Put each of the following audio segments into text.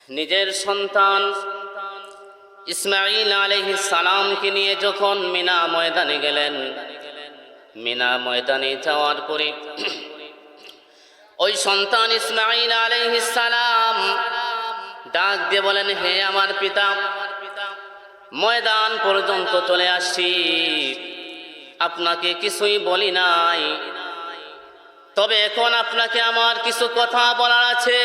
নিজের সন্তান ইসমাঈল আলাইহিস সালামকে নিয়ে যখন মিনা ময়দানে গেলেন, মিনা ময়দানে যাওয়ার পরে ওই সন্তান ইসমাঈল আলাইহিস সালাম ডাক দিয়ে বলেন, হে আমার পিতা, ময়দান পর্যন্ত চলে আসছি, আপনাকে কিছুই বলি নাই, তবে এখন আপনাকে আমার কিছু কথা বলার আছে।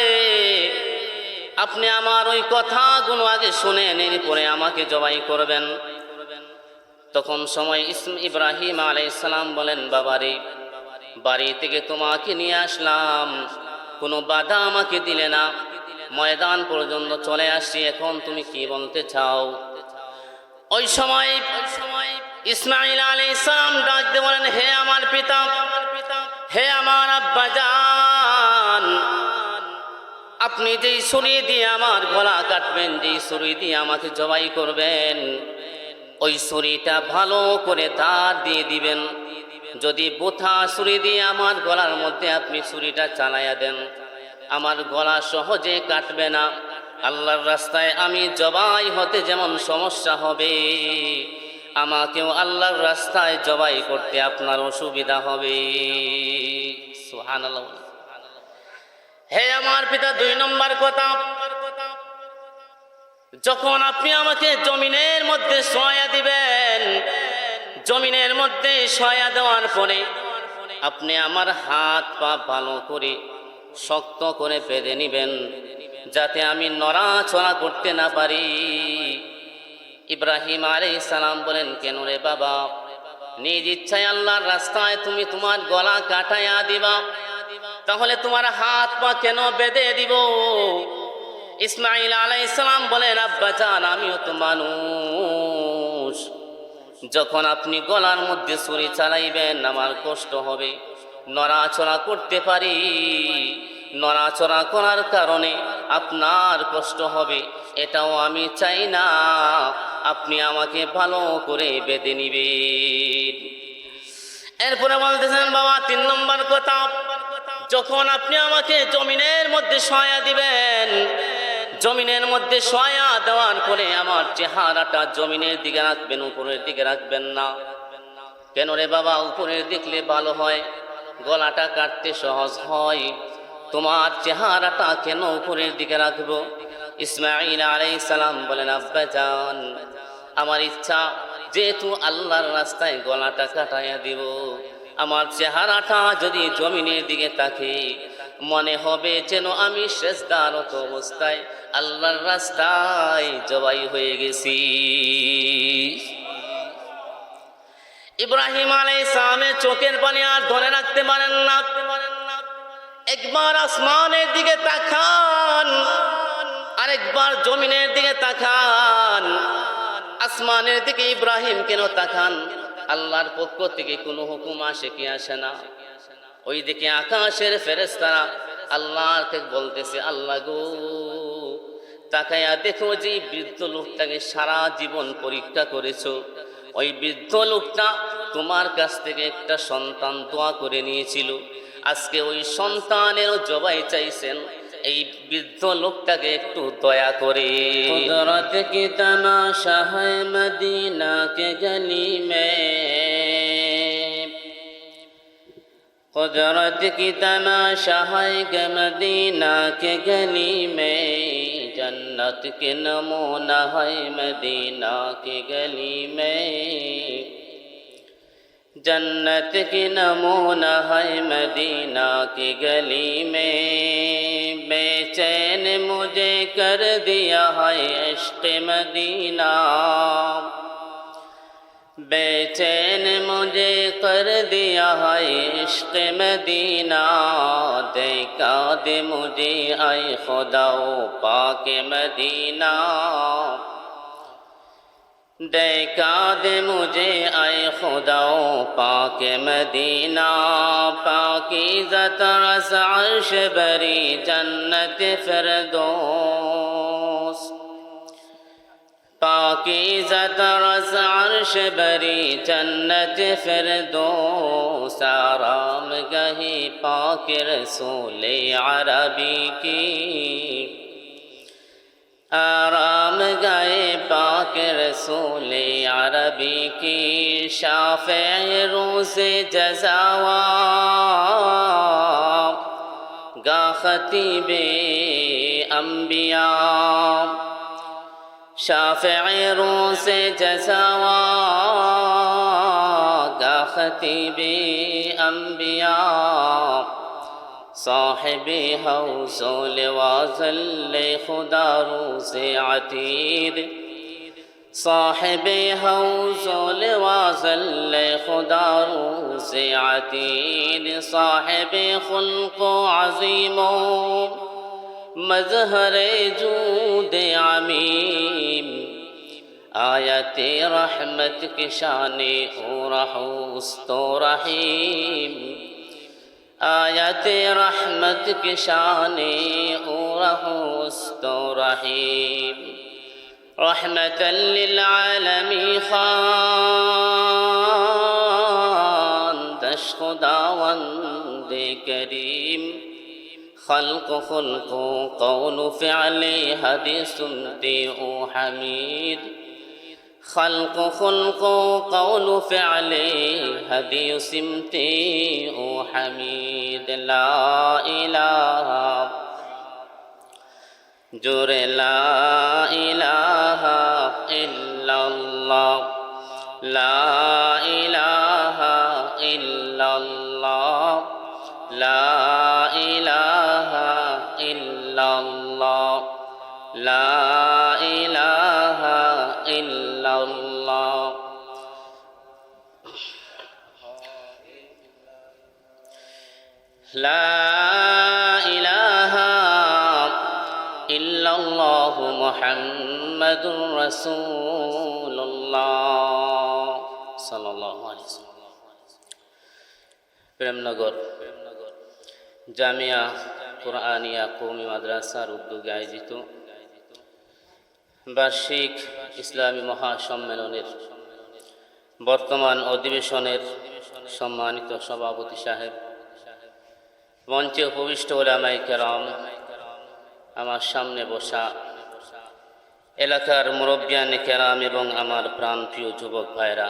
আপনি আমার ওই কথাগুলো আগে শুনে এরপরে আমাকে জবাই করবেন। তখন সময় ইব্রাহিম আলাইহিস সালাম বলেন, বাবারে, বাড়ি থেকে তোমাকে নিয়ে আসলাম, কোনো বাধা আমাকে দিলে না, ময়দান পর্যন্ত চলে আসছি, এখন তুমি কি বলতে চাও? ওই সময় ইসমাঈল আলাইহিস সালাম ডাক দিয়ে বলেন, হে আমার পিতা, হে আমার আব্বাজান, আপনি যেই ছুরি দিয়ে আমার গলা কাটবেন, যেই ছুরি দিয়ে আমাকে জবাই করবেন, ওই ছুরিটা ভালো করে ধার দিয়ে দিবেন। যদি বোথা ছুরি দিয়ে আমার গলার মধ্যে আপনি ছুরিটা চালাইয়া দেন, আমার গলা সহজে কাটবে না। আল্লাহর রাস্তায় আমি জবাই হতে যেমন সমস্যা হবে, আমাকেও আল্লাহর রাস্তায় জবাই করতে আপনার অসুবিধা হবে। সুবহানাল্লাহ। হে আমার পিতা, 2 নম্বর কথা, যখন আপনি আমাকে জমিনের মধ্যে শোয়া দিবেন, জমিনের মধ্যে শোয়া দেওয়ার পরে আপনি আমার হাত পা ভালো করে শক্ত করে বেঁধে নিবেন, যাতে আমি নড়াচড়া করতে না পারি। ইব্রাহিম আলাইহিস সালাম বলেন, কেন রে বাবা, নিজ ইচ্ছায় আল্লাহর রাস্তায় তুমি তোমার গলা কাটাইয়া দিবা, তাহলে তোমার হাত পা কেন বেঁধে দিব? ইসমাঈল আলাইহিস সালাম বলেন, আব্বাজান, আমিও তো মানুষ, যখন আপনি গলার মধ্যে ছুরি চালাইবেন আমার কষ্ট হবে, নড়াচড়া করতে পারি, নড়াচড়া করার কারণে আপনার কষ্ট হবে, এটাও আমি চাই না, আপনি আমাকে ভালো করে বেঁধে নিবেন। এরপরে বলতেছেন, বাবা, 3 নম্বর কথা, যখন আপনি আমাকে জমিনের মধ্যে শোয়া দিবেন, জমিনের মধ্যে শোয়া দেওয়ার পরে আমার চেহারাটা জমিনের দিকে রাখবেন, উপরের দিকে রাখবেন না। কেন রে বাবা, উপরের দেখলে ভালো হয়, গলাটা কাটতে সহজ হয়, তোমার চেহারাটা কেন উপরের দিকে রাখবো? ইসমাঈল আলাইহিস সালাম বলেন, আব্বাজান, আমার ইচ্ছা, যেহেতু আল্লাহর রাস্তায় গলাটা কাটাইয়া দিব, আমার চেহারাটা যদি জমিনের দিকে তাকে, মনে হবে যেন আমি সেজদারত অবস্থায় আল্লাহর রাস্তায় জবাই হয়ে গেছি। ইব্রাহিম আলাইহিস সালামের চোখের পানি আর ধরে রাখতে পারেন না, একবার আসমানের দিকে তাকান, আরেকবার জমিনের দিকে তাকান। আসমানের দিকে ইব্রাহিম কেন তাকান? আল্লাহর পক্ষ থেকে কোনো হুকুম আসে কি আসে না? ওই দিকে আকাশের ফেরেশতারা আল্লাহকে বলতেছে, আল্লাহ গো, তাকায়া দেখো, যে বৃদ্ধ লোকটাকে সারা জীবন পরীক্ষা করেছো, ওই বৃদ্ধ লোকটা তোমার কাছ থেকে একটা সন্তান দোয়া করে নিয়েছিল, আজকে ওই সন্তানেরও জবাই চাইছেন, এই বৃদ্ধ লোকটাকে একটু দয়া করে। কুদরত কি তমাশা है मदीना के गली में, कुदरत की तमाशा है मदीना के गली में, जन्नत के नमूना है मदीना के गली में, जन्नत की नमूना है मदीना की गली में, बेचैन मुझे कर दिया है इश्क़ मदीना, बेचैन मुझे कर दिया है इश्क़ मदीना, देखा दे मुझे आए खुदा पाक मदीना, देखा दे मुझे आए खुदा पाक मदीना, पाकीज़ा तरस अर्श बरी जन्नत फिरदौस, पाकीज़ा तरस अर्श बरी जन्नत फिरदौस, आराम गही पाक रसूल अरबी की, आराम गाए पाक रसूल अरबी की शाफ़े रोज़ जज़ावा गा खतीबे अम्बिया शाफ़े रोज़ जज़ावा गा खतीबे अम्बिया साहिब हौसल वाज़ल खुदा रोज़ अतीद साहिब हौसल वाज़ल खुदा रोज़ अतीद साहिब खुल्क़ अज़ीमो मज़हर जूद अमीम आयत रहमत की शाने ओ रहुस्तो रहीम आयत रहमत की शाने ओ रहुस्तो रहीम रहमतल लिल आलमीन खान दश खुदावंद करीम खल्क़ खुल्क़ कौल फ़िअल हदीस सुनते ओ हमीद खल्क़ खुल्क़ कौल फ़िअल हदीस सुनते ओ हमीद ला इलाहा जोरे ला इलाहा इल्लल्लाह ला इलाहा इल्लल्लाह ला इलाहा इल्लल्लाह ला इलाहा इल्लल्लाह ला इलाहा इल्लल्लाह मुहम्मदुर रसूलुल्लाह सल्लल्लाहु अलैहि वसल्लम। प्रेमनगर জামিয়া কুরআনিয়া কওমি মাদ্রাসার উদ্যোগে আয়োজিত বার্ষিক ইসলামী মহাসম্মেলনের বর্তমান অধিবেশনের সম্মানিত সভাপতি সাহেব, মঞ্চে উপবিষ্ট উলামায়ে কেরাম, আমার সামনে বসা এলাকার মুরব্বিয়ানে কেরাম এবং আমার প্রাণপ্রিয় যুবক ভাইরা,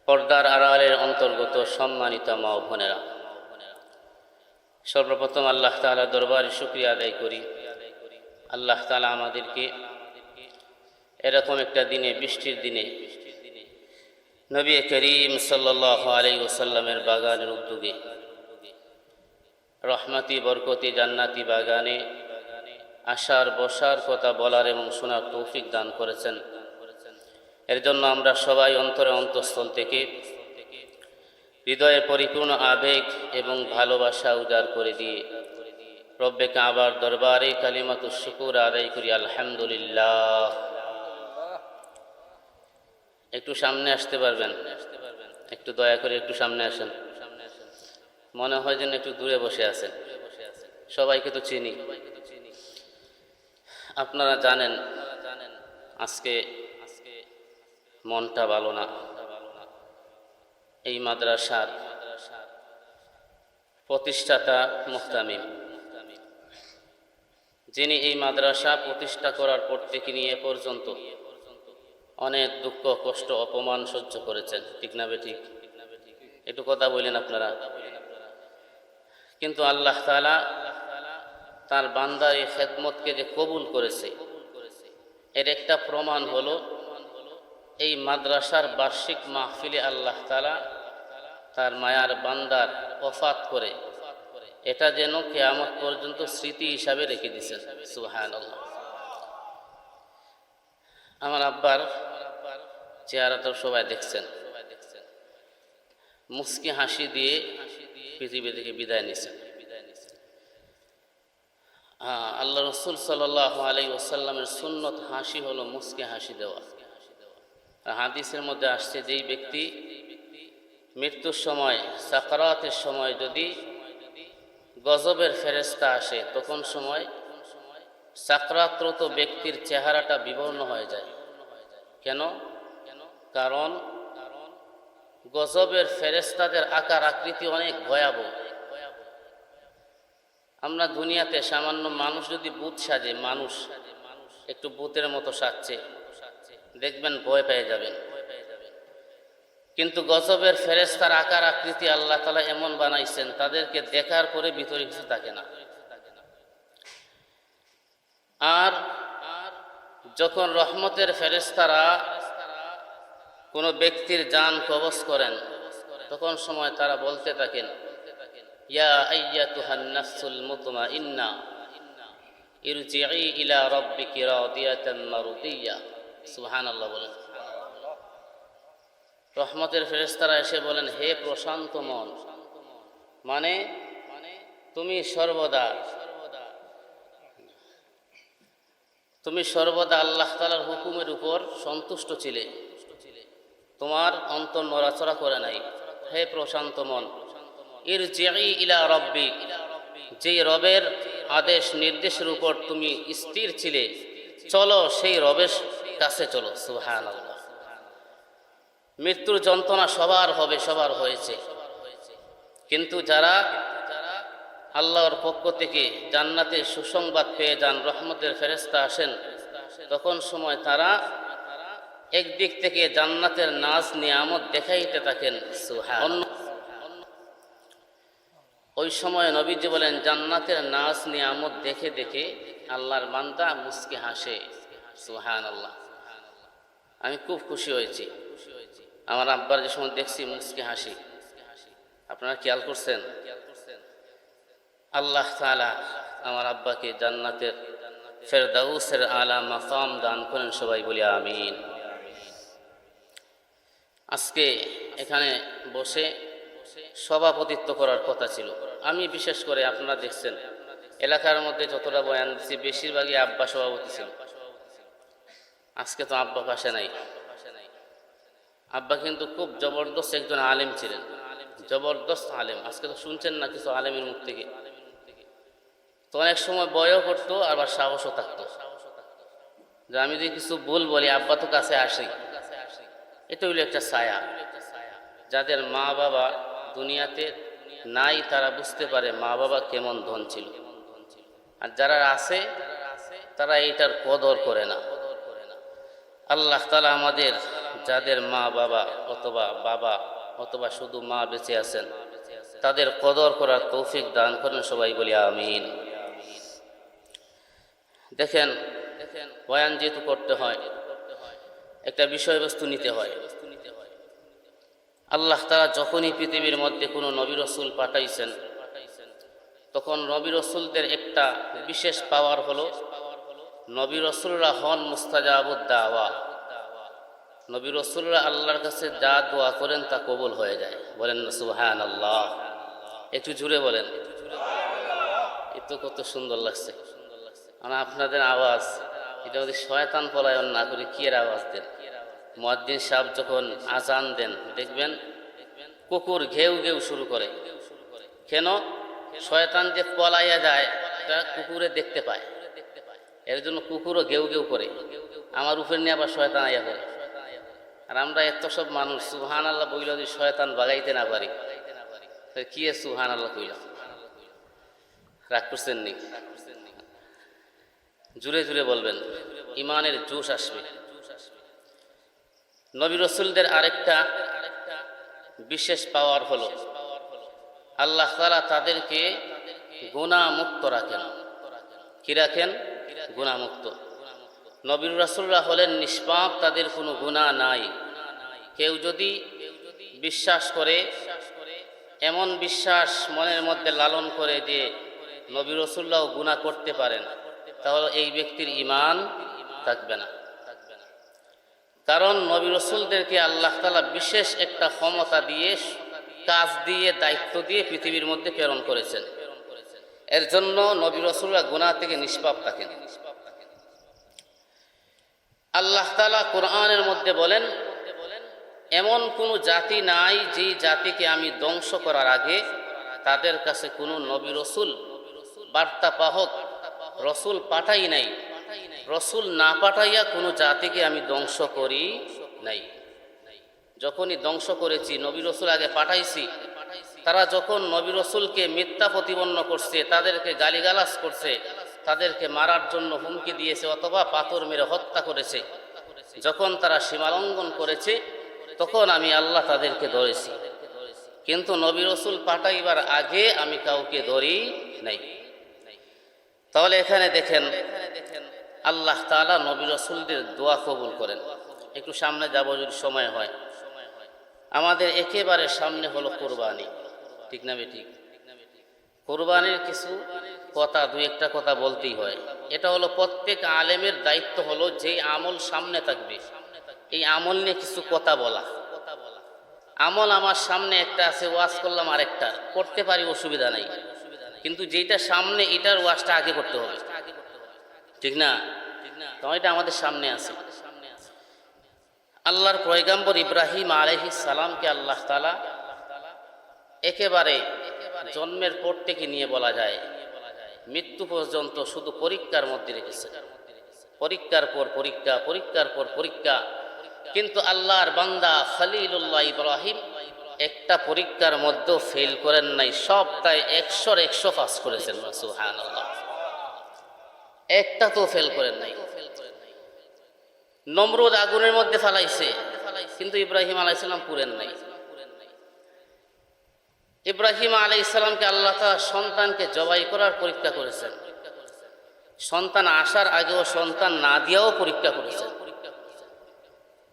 পর্দার আড়ালের অন্তর্গত সম্মানিত মা ও বোনেরা, সর্বপ্রথম আল্লাহ তাআলা দরবারে শুকরিয়া আদায় করি। আল্লাহ তাআলা আমাদেরকে এরকম একটা দিনে, বৃষ্টির দিনে, নবী করিম সাল্লাল্লাহু আলাইহি ওয়াসাল্লামের বাগানের উদ্যোগে রহমতি বরকতি জান্নাতি বাগানে আসার বসার কথা বলার এবং শোনার তৌফিক দান করেছেন। এর জন্য আমরা সবাই অন্তরে অন্তঃস্থল থেকে হৃদয়ের পরিপূর্ণ আবেগ এবং ভালোবাসা উজাড় করে দিয়ে রব্বে কাবার দরবারে কালিমাতুশ শুকর আদায় করি আলহামদুলিল্লাহ। একটু সামনে আসতে পারবেন? একটু দয়া করে একটু সামনে আসেন। মনে হয় যেন একটু দূরে বসে আছেন। সবাইকে তো চিনি। আপনারা জানেন আজকে মনটা ভালো না। এই মাদ্রাসার প্রতিষ্ঠাতা মুহতামিম, যিনি এই মাদ্রাসা প্রতিষ্ঠা করার পর থেকে নিয়ে পর্যন্ত অনেক দুঃখ কষ্ট অপমান সহ্য করেছেন, ঠিক না বেঠিক? একটু কথা বলেন আপনারা। কিন্তু আল্লাহ তাআলা তার বান্দার এই খেদমতকে যে কবুল করেছে, এর একটা প্রমাণ হলো এই মাদ্রাসার বার্ষিক মাহফিলে আল্লাহ তাআলা তার মায়ার বান্দার ওফাত করে এটা যেন কিয়ামত পর্যন্ত স্মৃতি হিসাবে রেখে দিয়েছেন। সুবহানাল্লাহ। আমার আব্বার চেহারাটা সবাই দেখছেন, মুস্কি হাসি দিয়ে পৃথিবী থেকে বিদায় নিয়েছেন। আল্লাহ রসুল সাল্লাল্লাহু আলাইহি ওয়াসাল্লামের সুন্নত হাসি হলো মুস্কি হাসি দেওয়া। হাদিসের মধ্যে আসছে, যেই ব্যক্তি মৃত্যুর সময়, সাকরাতের সময় যদি গজবের ফেরেশতা আসে, তখন সময় সাকরাতরত ব্যক্তির চেহারাটা বিবর্ণ হয়ে যায়। কেন? কারণ গজবের ফেরেশতাদের আকার আকৃতি অনেক ভয়াবহ। আমরা দুনিয়াতে সামান্য মানুষ যদি ভূত সাজে, মানুষ একটু ভূতের মতো সাজছে, দেখবেন ভয় পেয়ে যাবেন। কিন্তু গজবের ফেরেশতার আকার আকৃতি আল্লাহ তাআলা এমন বানাইছেন, তাদেরকে দেখার পরে ভিতরে কিছু থাকে না। আর যখন রহমতের ফেরেশতারা কোনো ব্যক্তির জান কবজ করেন, তখন সময় তারা বলতে থাকেন, ইয়া আইয়াতুহান নাফসুল মুতমাইন্না ইরজিই ইলা রাব্বিকি রাদিয়াতান মারদিয়া। সুবহানাল্লাহ বলেন। রহমতের ফেরেশতারা এসে বলেন, হে প্রশান্ত মন, মানে তুমি সর্বদা আল্লাহ তাআলার হুকুমের উপর সন্তুষ্ট ছিলে, তোমার অন্তর নড়াচড়া করে নাই। হে প্রশান্ত মন, ইরজিই ইলা রাব্বিক, যে রবের আদেশ নির্দেশের উপর তুমি স্থির ছিলে, চলো সেই রবের কাছে চলো। সুবহানাল্লাহ। মৃত্যুর যন্ত্রণা সবার হবে, সবার হয়েছে, কিন্তু যারা আল্লাহর পক্ষ থেকে জান্নাতের সুসংবাদ পেয়ে যান, রহমতের ফেরেশতা আসেন, তখন সময় তারা একদিক থেকে জান্নাতের নাজ নিয়ামত দেখাইতে থাকেন। সুবহানাল্লাহ। ওই সময় নবীজি বলেন, জান্নাতের নাজ নিয়ামত দেখে দেখে আল্লাহর বান্দা মুস্কি হাসে। সুবহানাল্লাহ। আমি খুব খুশি হয়েছি, আমার আব্বার যে সময় দেখছি মুস্কি হাসি। আপনারা খেয়াল করছেন? আল্লাহ তাআলা আমার আব্বাকে জান্নাতের ফেরদাউসের আলা মাকাম দান করেন, সবাই বলি আমিন। আজকে এখানে বসে সভাপতিত্ব করার কথা ছিল। আমি বিশেষ করে, আপনারা দেখছেন এলাকার মধ্যে যতটা বয়ান দিচ্ছি বেশিরভাগই আব্বা সভাপতি ছিল। আজকে তো আব্বা পাশে নাই। আব্বা কিন্তু খুব জবরদস্ত একজন আলেম ছিলেন, জবরদস্ত আলেম। আজকে তো শুনছেন না কিছু আলেমের মুখ থেকে। তো অনেক সময় বয়ও করতো, আবার সাহসও থাকতো যে আমি যদি কিছু ভুল বলি আব্বা তো কাছে আসে। এটা হইল একটা ছায়া। যাদের মা বাবা দুনিয়াতে নাই তারা বুঝতে পারে মা বাবা কেমন ধন ছিল, আর যারা আছে তারা এইটার কদর করে না। আল্লাহ তাআলা আমাদের যাদের মা বাবা অথবা শুধু মা বেঁচে আছেন, তাদের কদর করার তৌফিক দান করেন, সবাই বলি আমিন। দেখেন, বয়ান যেহেতু করতে হয়, একটা বিষয়বস্তু নিতে হয়। আল্লাহ তাআলা যখনই পৃথিবীর মধ্যে কোনো নবী রাসূল পাঠাইছেন, তখন নবী রাসূলদের একটা বিশেষ পাওয়ার হলো, নবী রাসূলরা হন মুস্তাজাবুদ দাওয়া। নবী রাসূলরা আল্লাহর কাছে যা দোয়া করেন তা কবুল হয়ে যায়। বলেন না সুবহানাল্লাহ। একটু জুড়ে বলেন। এত কত সুন্দর লাগছে। মানে আপনাদের আওয়াজ, এটা যদি শয়তান পলায়ন না করে কি এর আওয়াজ দেন। মুয়াজ্জিন সাহেব যখন আজান দেন, দেখবেন কুকুর ঘেউ ঘেউ শুরু করে। কেন? শয়তান যে পলাইয়া যায় তা কুকুরে দেখতে পায়, এর জন্য কুকুরও ঘেউ ঘেউ করে। আমার উপর নিয়ে আবার শয়তান আইয়া করে। আর আমরা এত সব মানুষ সুবহানাল্লাহ বইলা যদি শয়তান বাগাইতে না পারি, কি সুবহানাল্লাহ কইলাম? রাগ করছেন নি? জুড়ে জুড়ে বলবেন, ইমানের জোশ আসবে। নবী রাসূলদের আরেকটা বিশেষ পাওয়ার হলো, আল্লাহ তাআলা তাদেরকে গুনাহ মুক্ত রাখেন। কি রাখেন? গুনাহ মুক্ত। নবী রাসূলরা হলেন নিষ্পাপ, তাদের কোনো গুনাহ নাই। কেউ যদি বিশ্বাস করে, এমন বিশ্বাস মনের মধ্যে লালন করে যে নবী রাসূলরাও গুনাহ করতে পারেন, তাহলে এই ব্যক্তির ঈমান থাকবে না। কারণ নবী রাসূলদেরকে আল্লাহ তাআলা বিশেষ একটা ক্ষমতা দিয়ে, কাজ দিয়ে, দায়িত্ব দিয়ে পৃথিবীর মধ্যে প্রেরণ করেছেন। এর জন্য নবী রাসূলরা গুনাহ থেকে নিষ্পাপ থাকেন। আল্লাহ তাআলা কোরআনের মধ্যে বলেন, এমন কোনো জাতি নাই যেই জাতিকে আমি ধ্বংস করার আগে তাদের কাছে কোনো নবী রাসূল বার্তাবাহক রসুল পাঠাই নাই। রসুল না পাঠাইয়া কোনো জাতিকে আমি ধ্বংস করি নাই। যখনই ধ্বংস করেছি, নবী রসুল আগে পাঠাইছি, তারা যখন নবী রাসূলকে মিথ্যা প্রতিপন্ন করছে, তাদেরকে গালিগালাজ করছে, তাদেরকে মারার জন্য হুমকি দিয়েছে অথবা পাথর মেরে হত্যা করেছে, যখন তারা সীমালঙ্ঘন করেছে তখন আমি আল্লাহ তাদেরকে ধরেছি। কিন্তু নবী রাসূল পাঠাইবার আগে আমি কাউকে ধরি নাই। তাহলে এখানে দেখেন আল্লাহ তাআলা নবী রাসূলদের দোয়া কবুল করেন। একটু সামনে যাব যদি সময় হয়। আমাদের একেবারে সামনে হলো কোরবানি, ঠিক না বেঠিক? কোরবানির কিছু কথা, দুই একটা কথা বলতেই হয়। এটা হলো প্রত্যেক আলেমের দায়িত্ব, হলো যে আমল সামনে থাকবে এই আমল নিয়ে কিছু কথা বলা। আমল আমার সামনে একটা আছে, ওয়াজ করলাম আরেকটা, করতে পারি, অসুবিধা নাই, কিন্তু যেটা সামনে এটার ওয়াজটা আগে করতে হবে, ঠিক না? তো এটা আমাদের সামনে আছে। আল্লাহর পয়গম্বর ইব্রাহিম আলাইহিস সালামকে আল্লাহ তাআলা একেবারে জন্মের পর থেকে নিয়ে বলা যায় মৃত্যু পর্যন্ত শুধু পরীক্ষার মধ্যে রেখেছে। পরীক্ষার পর পরীক্ষা, পরীক্ষার পর পরীক্ষা। কিন্তু আল্লাহর বান্দা খলিলুল্লাহ ইব্রাহিম একটা পরীক্ষার মধ্যেও ফেল করেন নাই, সবটাই 100 পাস করেছেন। সুবহানাল্লাহ, একটা তো ফেল করেন নাই। নমরুদ আগুনের মধ্যে ফালাইছে, কিন্তু ইব্রাহিম আলাইহিস সালাম পুরেন নাই। ইব্রাহিম আলাইহিস সালামকে আল্লাহ তাআলা সন্তানকে জবাই করার পরীক্ষা করেছেন, সন্তান আসার আগেও সন্তান না দিয়েও পরীক্ষা করেছেন।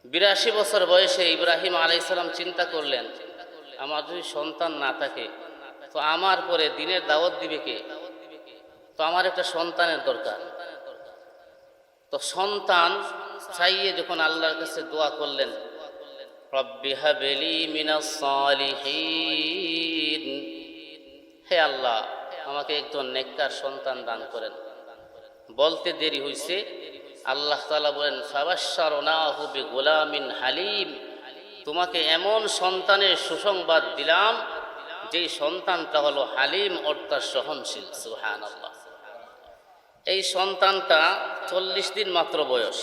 82 বছর বয়সে ইব্রাহিম আলাইহিস সালাম চিন্তা করলেন, আমার যদি সন্তান না থাকে তো আমার পরে দ্বীনের দাওয়াত দিবে কে? তো আমার একটা সন্তানের দরকার। তো সন্তান চাইয়ে যখন আল্লাহর কাছে দোয়া করলেন, রব্বি হাবলি মিনাস সালিহিন, হে আল্লাহ আমাকে একজন নেককার সন্তান দান করেন। বলতে দেরি হইছে, আল্লাহ তাআলা বলেন ফাবাশশারনাহু বিগুলামিন হালিম, তোমাকে এমন সন্তানের সুসংবাদ দিলাম যেই সন্তানটা হলো হালিম, অর্থাৎ সহনশীল। সুবহানাল্লাহ। এই সন্তানটা 40 দিন মাত্র বয়স।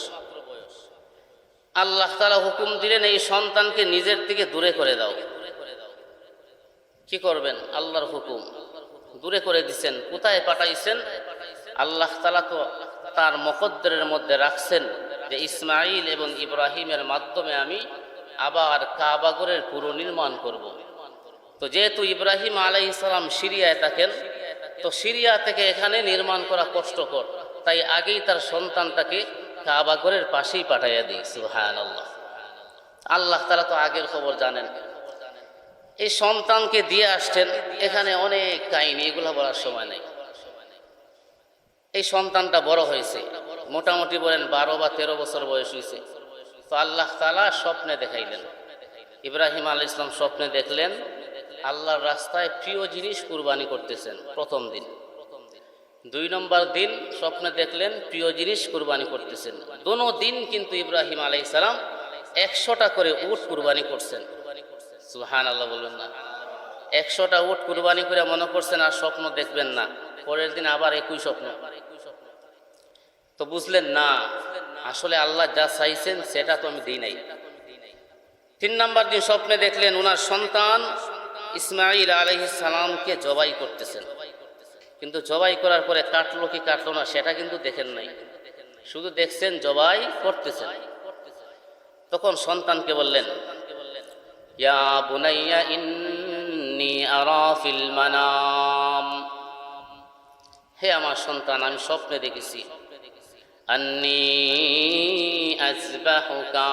আল্লাহ তাআলা হুকুম দিলেন এই সন্তানকে নিজের থেকে দূরে করে দাও। কি করবেন? আল্লাহর হুকুম, দূরে করে দিচ্ছেন। কোথায় পাঠাইছেন? আল্লাহ তাআলা তো তার মুকদ্দরের মধ্যে রাখছেন যে ইসমাঈল এবং ইব্রাহিমের মাধ্যমে আমি আবার কাবাগরের পুনর্নির্মাণ করব। তো যেহেতু ইব্রাহিম আলাইহিস সালাম সিরিয়ায় থাকেন, তো সিরিয়া থেকে এখানে নির্মাণ করা কষ্টকর, তাই আগেই তার সন্তানটাকে কাবাগরের পাশেই পাঠাইয়া দিই। সুবহানাল্লাহ। আল্লাহ তাআলা তো আগের খবর জানেন। এই সন্তানকে দিয়ে আসছেন, এখানে অনেক কাহিনী, এগুলো বলার সময় নেই। এই সন্তানটা বড় হয়েছে, মোটামুটি বলেন 12 বা 13 বছর বয়স হয়েছে। তো আল্লাহ তাআলা স্বপ্নে দেখাইলেন, ইব্রাহিম আলাইহিস সালাম স্বপ্নে দেখলেন আল্লাহর রাস্তায় প্রিয় জিনিস কুরবানি করতেছেন প্রথম দিন। 2 নম্বর দিন স্বপ্নে দেখলেন প্রিয় জিনিস কুরবানি করতেছেন। দোনো দিন কিন্তু ইব্রাহিম আলাইহিস সালাম 100টা করে উট কুরবানি করছেন। সুবহানাল্লাহ বলবেন না? 100টা উট কুরবানি করে মনে করছেন আর স্বপ্ন দেখবেন না। পরের দিন আবার একই স্বপ্ন। তো বুঝলেন না, আসলে আল্লাহ যা চাইছেন সেটা তো আমি দিই নাই। 3 নম্বর দিন স্বপ্নে দেখলেন ওনার সন্তান ইসমাঈল আলাইহিস সালামকে জবাই করতেছেন, কিন্তু জবাই করার পরে কাটলো কি কাটলো না সেটা কিন্তু দেখেন নাই, শুধু দেখছেন জবাই করতেছেন। তখন সন্তানকে বললেন, ইয়া বুনাইয়া ইন্নী আরা ফিল মানাম, হে আমার সন্তান আমি স্বপ্নে দেখেছি, আন্নী আযবাহুকা,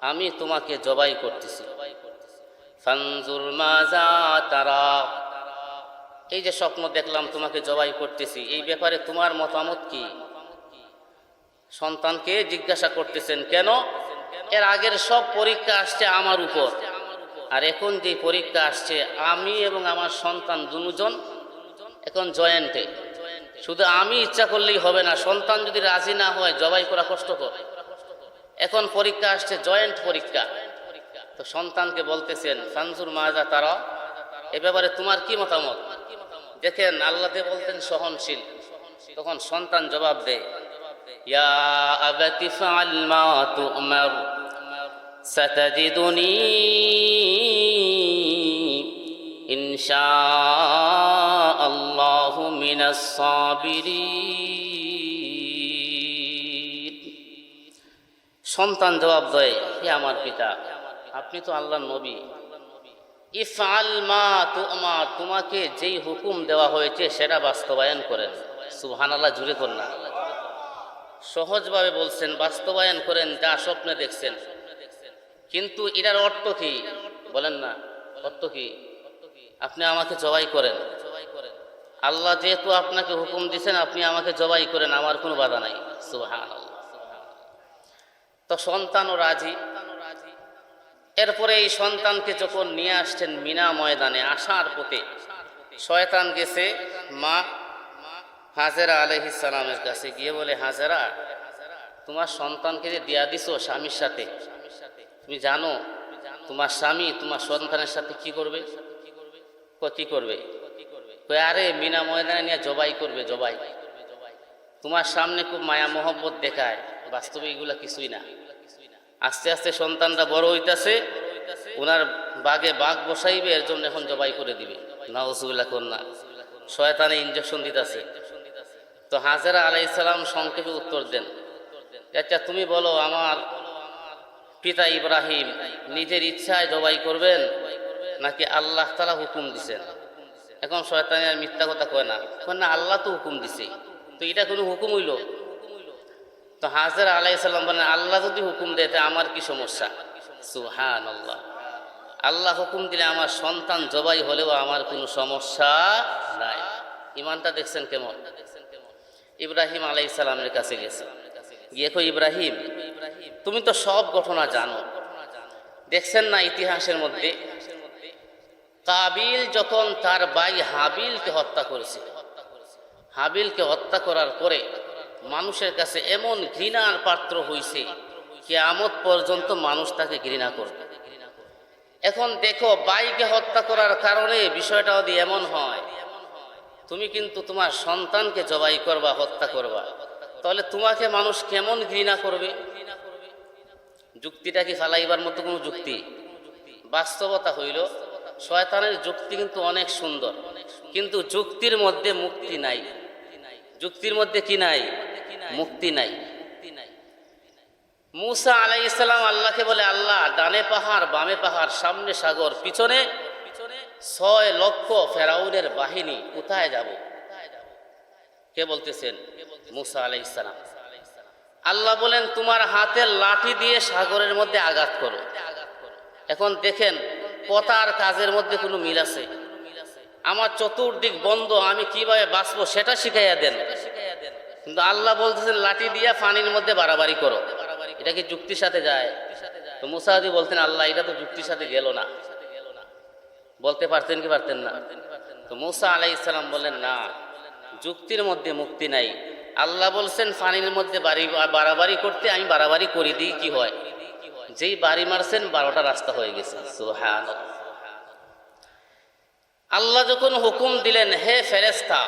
আমি তোমাকে জবাই করতেছি, ফানজুর মাযা তারা, এই যে স্বপ্ন দেখলাম তোমাকে জবাই করতেছি, এই ব্যাপারে তোমার মতামত কি? সন্তানকে জিজ্ঞাসা করতেছেন। কেন? এর আগের সব পরীক্ষা আসছে আমার উপর, আর এখন যে পরীক্ষা আসছে আমি এবং আমার সন্তান দুজন এখন জয়েন্টে। শুধু আমি ইচ্ছা করলেই হবে না, সন্তান যদি রাজি না হয় জবাই করা কষ্টকর। এখন পরীক্ষা আসছে জয়েন্ট পরীক্ষা। তো সন্তানকে বলতেছেন ফানজুর মাযা তারা, এ ব্যাপারে তোমার কি মতামত? দেখেন আল্লাহ বলতেন সহনশীল। তখন সন্তান জবাব দেয়, ইয়া আবাতি ফাআল মা তুমার সাতাজিদুনি ইনশাআল্লাহু মিনাস সাবিরিন। সন্তান জবাব দেয়, হে আমার পিতা, আপনি তো আল্লাহর নবী, ইফআল মা তু'মার, তোমাকে যেই হুকুম দেওয়া হয়েছে সেটা বাস্তবায়ন করেন। সুবহানাল্লাহ, জুড়ে কর না। সহজভাবে বলছেন, বাস্তবায়ন করেন যা স্বপ্নে দেখছেন। কিন্তু এটার অর্থ কি বলেন না? অর্থ কি? আপনি আমাকে জবাই করেন। আল্লাহ যেহেতু আপনাকে হুকুম দিয়েছেন, আপনি আমাকে জবাই করেন, আমার কোনো বাধা নাই। সুবহানাল্লাহ। তো সন্তানও রাজি। এরপরে এই সন্তানকে যখন নিয়ে আসছেন মিনা ময়দানে, আসার পথে শয়তান গেছে মা হাজেরা আলাইহিস সালামের কাছে, গিয়ে বলে, হাজেরা, তোমার সন্তানকে যে দিয়া দিছো স্বামীর সাথে, তুমি জানো তোমার স্বামী তোমার সন্তানের সাথে কি করবে? কি করবে? আরে মিনা ময়দানে নিয়ে জবাই করবে, জবাই। তোমার সামনে খুব মায়া মোহব্বত দেখায়, বাস্তবে এগুলা কিছুই না। আস্তে আস্তে সন্তানরা বড় হইতাছে, ওনার বাগে বাঘ বসাইবে, এর জন্য এখন জবাই করে দিবে। নাউজুবিল্লাহ কন্যা, শয়তানে ইনজেকশন দিতেছে। তো হাজেরা আলাইহিস সালাম সংক্ষেপে উত্তর দেন, আচ্ছা তুমি বলো, আমার পিতা ইব্রাহিম নিজের ইচ্ছায় জবাই করবেন নাকি আল্লাহ তাআলা হুকুম দিছেন? এখন শয়তানে আর মিথ্যা কথা কয় না, আল্লাহ তো হুকুম দিছে, তো এটা কোনো হুকুম হইল? তো হাজেরা আলাইহিস সালাম বলেন, আল্লাহ যদি হুকুম দেয় তা আমার কি সমস্যা? সুবহানাল্লাহ। আল্লাহ হুকুম দিলে আমার সন্তান জবাই হলেও আমার কোনো সমস্যা নাই। ইমানটা দেখছেন কেমন? ইব্রাহিম আলাইহিস সালামের কাছে গেছে, গিয়ে কই, ইব্রাহিম, তুমি তো সব ঘটনা জানো, দেখছেন না ইতিহাসের মধ্যে কাবিল যখন তার ভাই হাবিলকে হত্যা করেছে, হাবিলকে হত্যা করার পরে মানুষের কাছে এমন ঘৃণার পাত্র হইছে, কিয়ামত পর্যন্ত মানুষ তাকে ঘৃণা করবে। এখন দেখো, ভাইকে হত্যা করার কারণে বিষয়টা যদি এমন হয়, তুমি কিন্তু তোমার সন্তানকে জবাই করবা, হত্যা করবা, তাহলে তোমাকে মানুষ কেমন ঘৃণা করবে? যুক্তিটা কি ফালাইবার মতো কোনো যুক্তি? বাস্তবতা হইল, শয়তানের যুক্তি কিন্তু অনেক সুন্দর, কিন্তু যুক্তির মধ্যে মুক্তি নাই। যুক্তির মধ্যে কি নাই? মুক্তি নাই। মুসা আলাইহিস সালাম আল্লাহকে বলে, আল্লাহ, ডানে পাহাড়, বামে পাহাড়, সামনে সাগর, পিছনে 6 লক্ষ ফেরাউনের বাহিনী, কোথায় যাব? কে বলতেছেন? মুসা আলাইহিস সালাম। আল্লাহ বলেন, তোমার হাতের লাঠি দিয়ে সাগরের মধ্যে আঘাত করো। এখন দেখেন, কথা আর কাজের মধ্যে কোনো মিল আছে? আমার চতুর্দিক বন্ধ, আমি কিভাবে বাঁচবো সেটা শিখাইয়া দেন। কিন্তু আল্লাহ বলতেছেন লাঠি দিয়া পানির মধ্যে বাড়াবাড়ি করো, এটা কি যুক্তির সাথে যায়? তো মুসা যদি বলতেন, আল্লাহ, এটা তো যুক্তির সাথে গেল না, বলতে পারতেন কি পারতেন না? তো মুসা আলাইহিস সালাম বললেন, না, যুক্তির মধ্যে মুক্তি নাই। আল্লাহ বলছেন পানির মধ্যে বাড়াবাড়ি করতে, আমি বাড়াবাড়ি করে দিই, কি হয়? যেই বাড়ি মারছেন 12টা রাস্তা হয়ে গেছে। সুবহানাল্লাহ। আল্লাহ যখন হুকুম দিলেন, হে ফেরেশতা,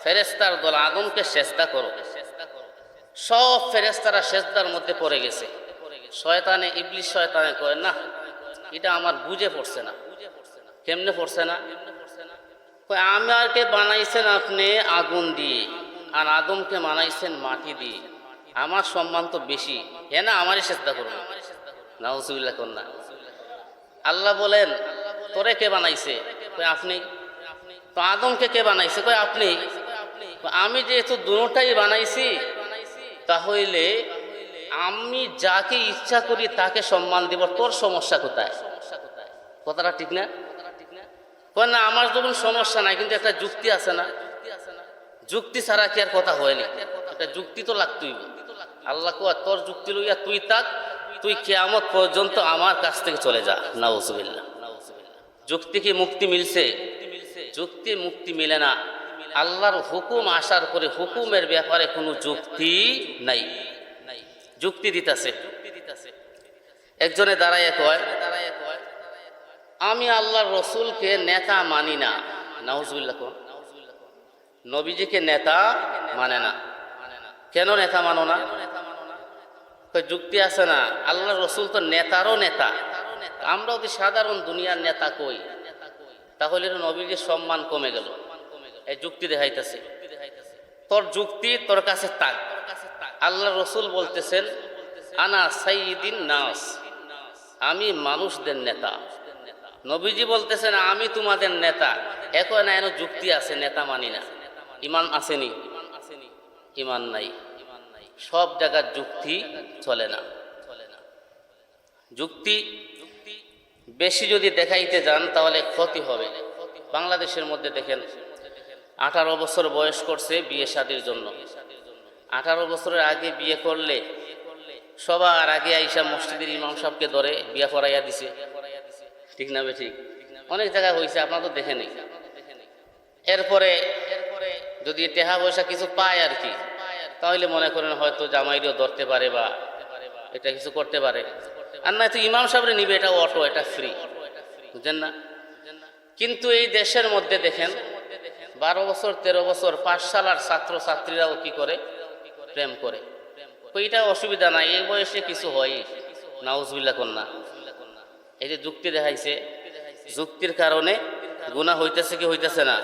ফেরেশতার দল আদমকে সেজদা করো, সব ফেরেশতারা সেজদার মধ্যে পড়ে গেছে। শয়তানে, ইবলিস শয়তানে কয়, না, এটা আমার বুঝে পড়ছে না। কেমনে পড়ছে না? আমাকে বানাইছেন আপনি আগুন দিয়ে, আর আদমকে বানাইছেন মাটি দিয়ে, আমার সম্মান তো বেশি, হ্যাঁ না, আমারই চেষ্টা করুন। নাউজুবিল্লাহ কন্যা। আল্লাহ বলেন, তোরে কে বানাইছে? আপনি। তো আদমকে কে বানাইছে? আপনি। আমি যেহেতু দুটাই বানাইছি, তাহলে আমি যাকে ইচ্ছা করি তাকে সম্মান দিব, তোর সমস্যা কোথায়? কথাটা ঠিক না? না, আমার যখন সমস্যা নাই, কিন্তু একটা যুক্তি আছে না? যুক্তি ছাড়া কি আর কথা হয়নি? একটা যুক্তি তো লাগতই। আল্লাহ কয়, তোর যুক্তি লইয়া তুই থাক, তুই কিয়ামত পর্যন্ত আমার কাছ থেকে চলে যা। নাউজুবিল্লাহ। যুক্তি কি মুক্তি মিলছে? যুক্তি মুক্তি মিলে না। আল্লাহর হুকুম আসার পরে হুকুমের ব্যাপারে কোনো যুক্তি নাই, যুক্তি দিতেছে। একজনে দাঁড়াইয়া কয়, আমি আল্লাহর রসুলকে নেতা মানি না। নাউজুবিল্লাহ। নবীজিকে নেতা মানে না। কেন নেতা মানো না? যুক্তি আছে না? আল্লাহর রসুল তো নেতারও নেতা, আমরা যদি সাধারণ দুনিয়ার নেতা কই, তাহলে নবীর সম্মান কমে গেল। এই যুক্তি দেখাইতেছে, তোর যুক্তি তোর কাছে তাক। আল্লাহ রসুল বলতেছেন আনা সাইয়্যিদিন নাস, আমি মানুষদের নেতা। নবীজি বলতেছেন আমি তোমাদের নেতা। এখন এন যুক্তি আছে, নেতা মানি না। ইমান আসেনি? ইমান নাই। সব জায়গার যুক্তি চলে না। যুক্তি বেশি যদি দেখাইতে যান তাহলে ক্ষতি হবে। বাংলাদেশের মধ্যে দেখেন 18 বছর বয়স করছে বিয়ে শাদীর জন্য। 18 বছরের আগে বিয়ে করলে সবার আগে আইসা মসজিদের ইমাম সাহেবকে ধরে বিয়ে করাইয়া দিছে, ঠিক না বে ঠিক? অনেক জায়গায় হয়েছে, আপনারা তো দেখে নেই। এরপরে যদি টেহা পয়সা কিছু পায় আর কি, তাহলে মনে করেন হয়তো জামাইরেও ধরতে পারে বা এটা কিছু করতে পারে। আর না তো ইমাম সাহেবরে নিবে, এটা অটো, এটা ফ্রি, বুঝছেন না? কিন্তু এই দেশের মধ্যে দেখেন 12 বছর 13 বছর পাঠশালার ছাত্র ছাত্রীরাও কি করে? প্রেম করে। এটা অসুবিধা নাই, এই বয়সে কিছু হয়, নাউজুবিল্লাহ কন্যা। এই যে যুক্তি দেখাইছে, যুক্তির কারণে গুনাহ হইতেছে কি হইতেছে না?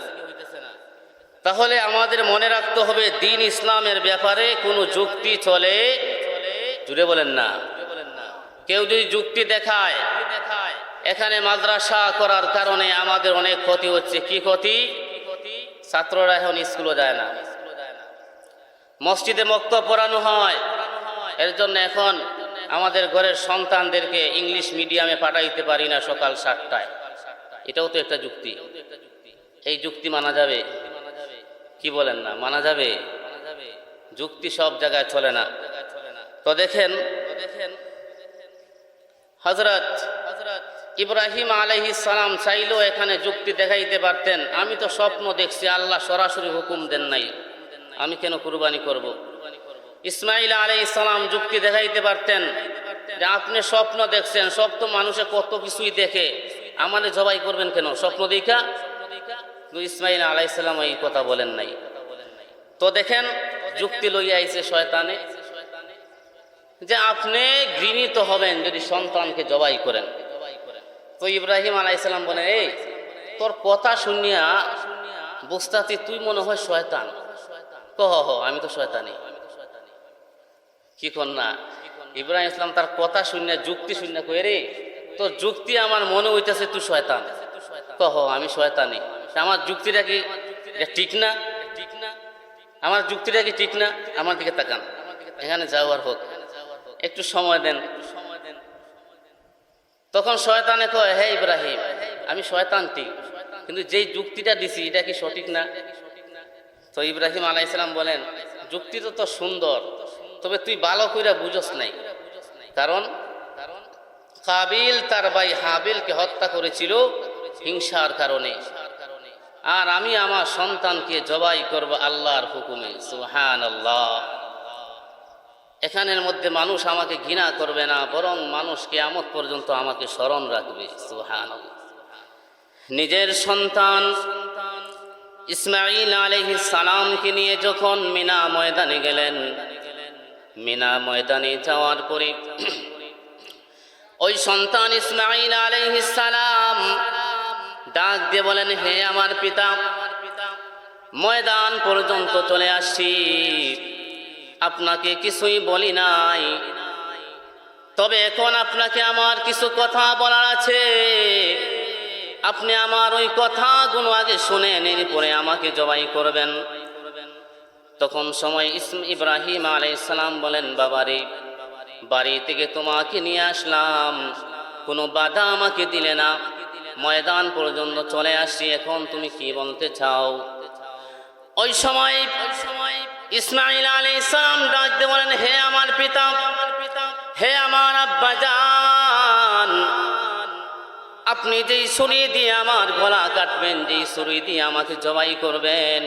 তাহলে আমাদের মনে রাখতে হবে দ্বীন ইসলামের ব্যাপারে কোনো যুক্তি চলে, জুড়ে বলেন না। কেউ যদি যুক্তি দেখায়, এখানে মাদ্রাসা করার কারণে আমাদের অনেক ক্ষতি হচ্ছে। কি ক্ষতি? ছাত্ররা এখন স্কুলে যায় না, মসজিদে মক্তব পড়ানো হয়। এর জন্য এখন আমাদের ঘরের সন্তানদেরকে ইংলিশ মিডিয়ামে পাঠাইতে পারি না সকাল 7টায়। এটাও তো একটা যুক্তি। এই যুক্তি মানা যাবে? কি বলেন না? মানা যাবে? যুক্তি সব জায়গায় চলে না। তো দেখেন হযরত ইব্রাহিম আলাইহিস সালাম চাইলেও এখানে যুক্তি দেখাইতে পারতেন। আমি তো স্বপ্ন দেখছি, আল্লাহ সরাসরি হুকুম দেন নাই, আমি কেন কুরবানি করব? ইসমাইল আলাইহিস সালাম যুক্তি দেখাইতে পারতেন যে আপনি স্বপ্ন দেখছেন, স্বপ্ন মানুষে কত কিছুই দেখে, আমাদের জবাই করবেন কেন স্বপ্ন দেখা? ইসমাইল আলাইহিস সালাম এই কথা বলেন নাই। তো দেখেন যুক্তি লইয়া আইছে শয়তানে যে আপনি ঘৃণিত হবেন যদি সন্তানকে জবাই করেন। তো ইব্রাহিম আলাইহিস সালাম বলেন এই তোর কথা শুনিয়া বুঝতাছি তুই মনে হয় শয়তান। কহ আমি তো শয়তানি। কি কর না? ইব্রাহিম ইসলাম তার কথা শুনিয়া যুক্তি শুনিয়া কই রে তোর যুক্তি আমার মনে হইতেছে তুই শয়তান। কহ আমি শয়তানি। আমার যুক্তিটা কি ঠিক না? আমার যুক্তিটা কি ঠিক না? আমার দিকে তাকান, এখানে যাওয়ার হোক, একটু সময় দেন। তখন শয়তানে কয় হে ইব্রাহিম আমি শয়তান ঠিক, কিন্তু যেই যুক্তিটা দিছি এটা কি সঠিক না? তো ইব্রাহিম আলাইহিস সালাম বলেন যুক্তি তো সুন্দর, তবে তুই ভালো কইরা বুঝস নাই। কারণ কাবিল তার ভাই হাবিলকে হত্যা করেছিল হিংসার কারণে, আর আমি আমার সন্তানকে জবাই করব আল্লাহর হুকুমে। সুবহানাল্লাহ। এখানের মধ্যে মানুষ আমাকে ঘৃণা করবে না, বরং মানুষ কিয়ামত পর্যন্ত আমাকে স্মরণ রাখবে। সুবহানাল্লাহ। নিজের সন্তান ইসমাঈল আলাইহিস সালামকে নিয়ে যখন মিনা ময়দানে গেলেন, মিনা ময়দানে যাওয়ার পরে ওই সন্তান ইসমাঈল আলাইহিস সালাম ডাক দিয়ে বলেন হে আমার পিতা, ময়দান পর্যন্ত চলে আসছি, আপনাকে কিছুই বলি নাই, তবে এখন আপনাকে আমার কিছু কথা বলার আছে। আপনি আমার ওই কথাগুলো আগে শুনে নিন, পরে আমাকে জবাই করবেন। তখন সময় ইব্রাহিম আলাইহিস সালাম বলেন বাবারে, বাড়ি থেকে তোমাকে নিয়ে আসলাম, কোনো বাধা আমাকে দিলে না, ময়দান পর্যন্ত চলে আসছি, এখন তুমি কি বলতে চাও? ওই সময় ইসমাঈল আলাইহিস সালাম ডাক দিয়ে বলেন হে আমার পিতা, হে আমার আব্বাজান, আপনি যেই ছুরি দিয়ে আমার গলা কাটবেন, যেই ছুরি দিয়ে আমাকে জবাই করবেন,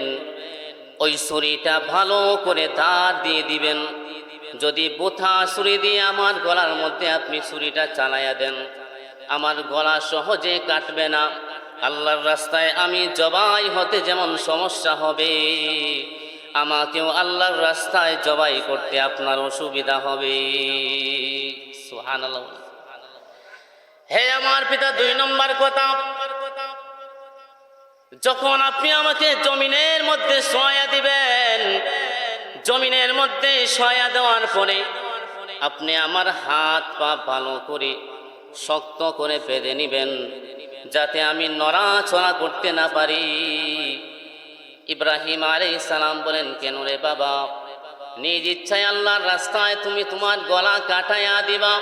ওই ছুরিটা ভালো করে ধার দিয়ে দিবেন। যদি বোথা ছুরি দিয়ে আমার গলার মধ্যে আপনি ছুরিটা চালাইয়া দেন, আমার গলা সহজে কাটবে না। আল্লাহর রাস্তায় আমি জবাই হতে যেমন সমস্যা হবে, আমাকেও আল্লাহর রাস্তায় জবাই করতে আপনার অসুবিধা হবে। সুবহানাল্লাহ। হে আমার পিতা, 2 নম্বর কথা, যখন আপনি আমাকে জমিনের মধ্যে শোয়া দিবেন, জমিনের মধ্যে শোয়া দেওয়ার পরে আপনি আমার হাত পা ভালো করে শক্ত করে বেঁধে নিবেন, যাতে আমি নড়াচড়া করতে না পারি। ইব্রাহিম আলাইহিস সালাম বলেন, কেন রে বাবা? নিজ ইচ্ছায় আল্লাহর রাস্তায় তুমি তোমার গলা কাটাইয়া দিবা,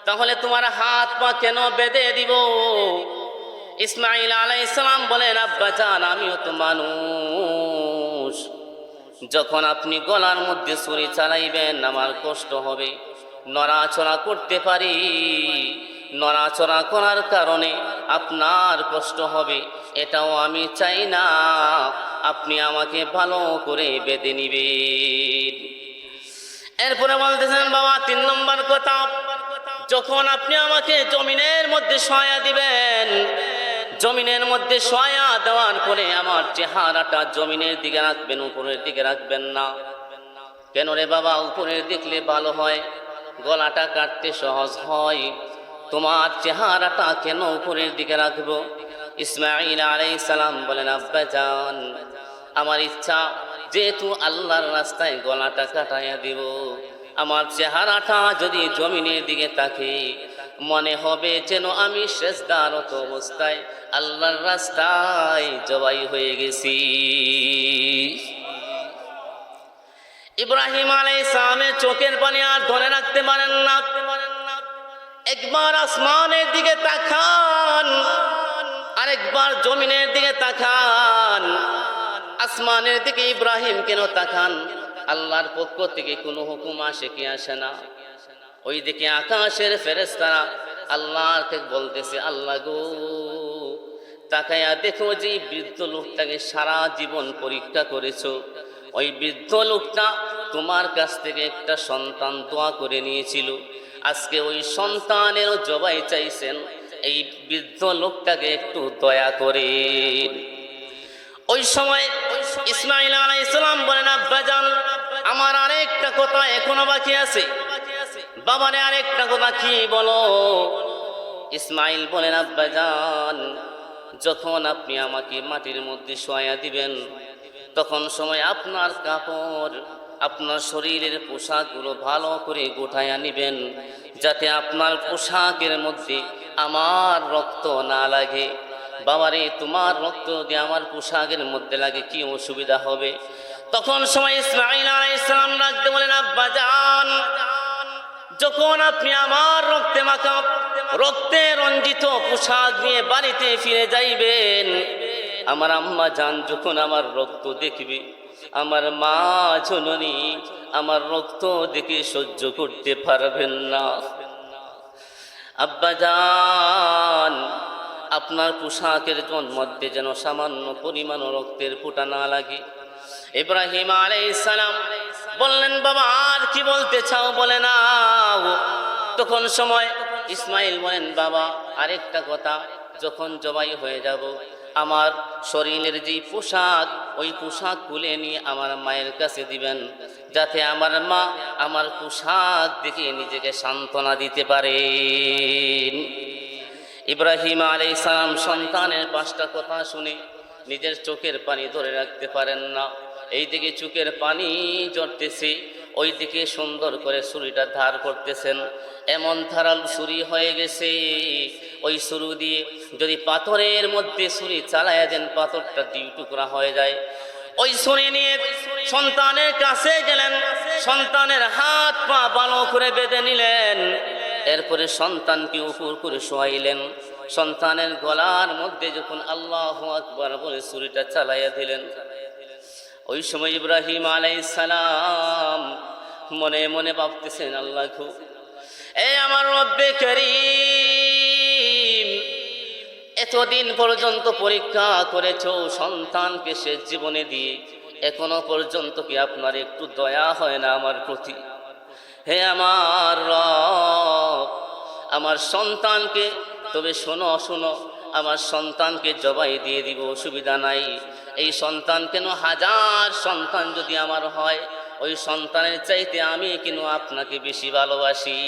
তাহলে তোমার হাত পা কেন বেঁধে দিব? ইসমাঈল আলাইহিস সালাম বলেন, আব্বাজান আমিও তো মানুষ, যখন আপনি গলার মধ্যে ছুরি চালাইবেন আমার কষ্ট হবে, নড়াচড়া করতে পারি, নড়াচড়া করার কারণে আপনার কষ্ট হবে, এটাও আমি চাই না। আপনি আমাকে ভালো করে বেঁধে নিবেন। এরপরে বলতেছেন, বাবা 3 নম্বর কথা, যখন আপনি আমাকে জমিনের মধ্যে শোয়া দিবেন, জমিনের মধ্যে শোয়া দেওয়ার পরে আমার চেহারাটা জমিনের দিকে রাখবেন, উপরের দিকে রাখবেন না। কেন রে বাবা? উপরের দেখলে ভালো হয়, গলাটা কাটতে সহজ হয়, তোমার চেহারাটা কেন উপরের দিকে রাখবো? ইসমাঈল আলাইহিস সালাম বলেন, আব্বাজান আমার ইচ্ছা, যেহেতু আল্লাহর রাস্তায় গলাটা কাটাইয়া দিব, আমার চেহারাটা যদি জমিনের দিকে থাকে মনে হবে যেন আমি সেজদারত অবস্থায় আল্লাহর রাস্তায় জবাই হয়ে গেছি। ইব্রাহিম আলাইহিস সালামের চোখের পানি আর ধরে রাখতে পারেন না, একবার আসমানের দিকে তাকান, আরেকবার জমিনের দিকে তাকান। আসমানের দিকে ইব্রাহিম কেন তাকান? আল্লাহর পক্ষ থেকে কোনো হুকুম আসে কি আসে না? ওই দিকে আকাশের ফেরেশতারা আল্লাহকে বলতেছে, আল্লাহ গো তাকায়া দেখো, যে বৃদ্ধ লোকটাকে সারা জীবন পরীক্ষা করেছো, ওই বৃদ্ধ লোকটা তোমার কাছ থেকে একটা সন্তান দোয়া করে নিয়েছিল, আজকে ওই সন্তানেরও জবাই চাইছেন, এই বৃদ্ধ লোকটাকে একটু দয়া করে। ওই সময় ইসমাঈল আলাইহিস সালাম বলেন, আব্বাজান আমার আরেকটা কথা এখনো বাকি আছে। বাবারে আরেকটা কথা কি বলো? ইসমাঈল বলেন, আব্বাজান যখন আপনি আমাকে মাটির মধ্যে শোয়া দিবেন, তখন সময় আপনার কাপড়, আপনার শরীরের পোশাকগুলো ভালো করে গোটায়া নিবেন, যাতে আপনার পোশাকের মধ্যে আমার রক্ত না লাগে। বাবারে তোমার রক্ত যদি আমার পোশাকের মধ্যে লাগে কি অসুবিধা হবে? তখন সময় ইসমাঈল আলাইহিস সালাম রাখতে বলেন, আব্বাজান যখন আপনি আমার রক্তে মাখা, রক্তে রঞ্জিত পোশাক নিয়ে বাড়িতে ফিরে যাইবেন, আমার আম্মা জান যখন আমার রক্ত দেখবে, আমার মা জননী আমার রক্ত দেখে সহ্য করতে পারবেন না। আব্বাজান আপনার পোশাকের মধ্যে যেন সামান্য পরিমাণ রক্তের ফোঁটা না লাগে। ইব্রাহিম আলাইহিস সালাম বললেন, বাবা আর কি বলতে চাও বলে নাও। তখন সময় ইসমাঈল বলেন, বাবা আরেকটা কথা, যখন জবাই হয়ে যাব আমার শরীরের যে পোশাক, ওই পোশাক খুলে নিয়ে আমার মায়ের কাছে দিবেন, যাতে আমার মা আমার পোশাক দেখে নিজেকে সান্ত্বনা দিতে পারেন। ইব্রাহিম আলাইহিস সালাম সন্তানের 5টা কথা শুনে নিজের চোখের পানি ধরে রাখতে পারেন না। এইদিকে চোখের পানি ঝরতেছে, ওই দিকে সুন্দর করে ছুরিটা ধার করতেছেন, এমন ধারাল ছুরি হয়ে গেছে, ওই ছুরি দিয়ে যদি পাথরের মধ্যে ছুরি চালাইয়া দেন পাথরটা 2 টুকরা হয়ে যায়। ওই ছুরি নিয়ে সন্তানের কাছে গেলেন, সন্তানের হাত পা ভালো করে বেঁধে নিলেন, এরপরে সন্তানকে উপর করে শোয়াইলেন। সন্তানের গলার মধ্যে যখন আল্লাহু আকবার বলে ছুরিটা চালাইয়া দিলেন, ওই সময় ইব্রাহিম আলাইহিস সালাম মনে মনে ভাবতেছেন, আল্লাহ গো এ আমার রব্বে করিম, এতদিন পর্যন্ত পরীক্ষা করেছো সন্তানকে শেষ জীবনে দিয়ে, এখনো পর্যন্ত কি আপনার একটু দয়া হয় না আমার প্রতি? হে আমার রব, আমার সন্তানকে, তবে শোনো শোনো, আমার সন্তানকে জবাই দিয়ে দিব, অসুবিধা নাই। এই সন্তান কেন 1000 সন্তান যদি আমার হয়, ওই সন্তানের চাইতে আমি কেন আপনাকে বেশি ভালোবাসি।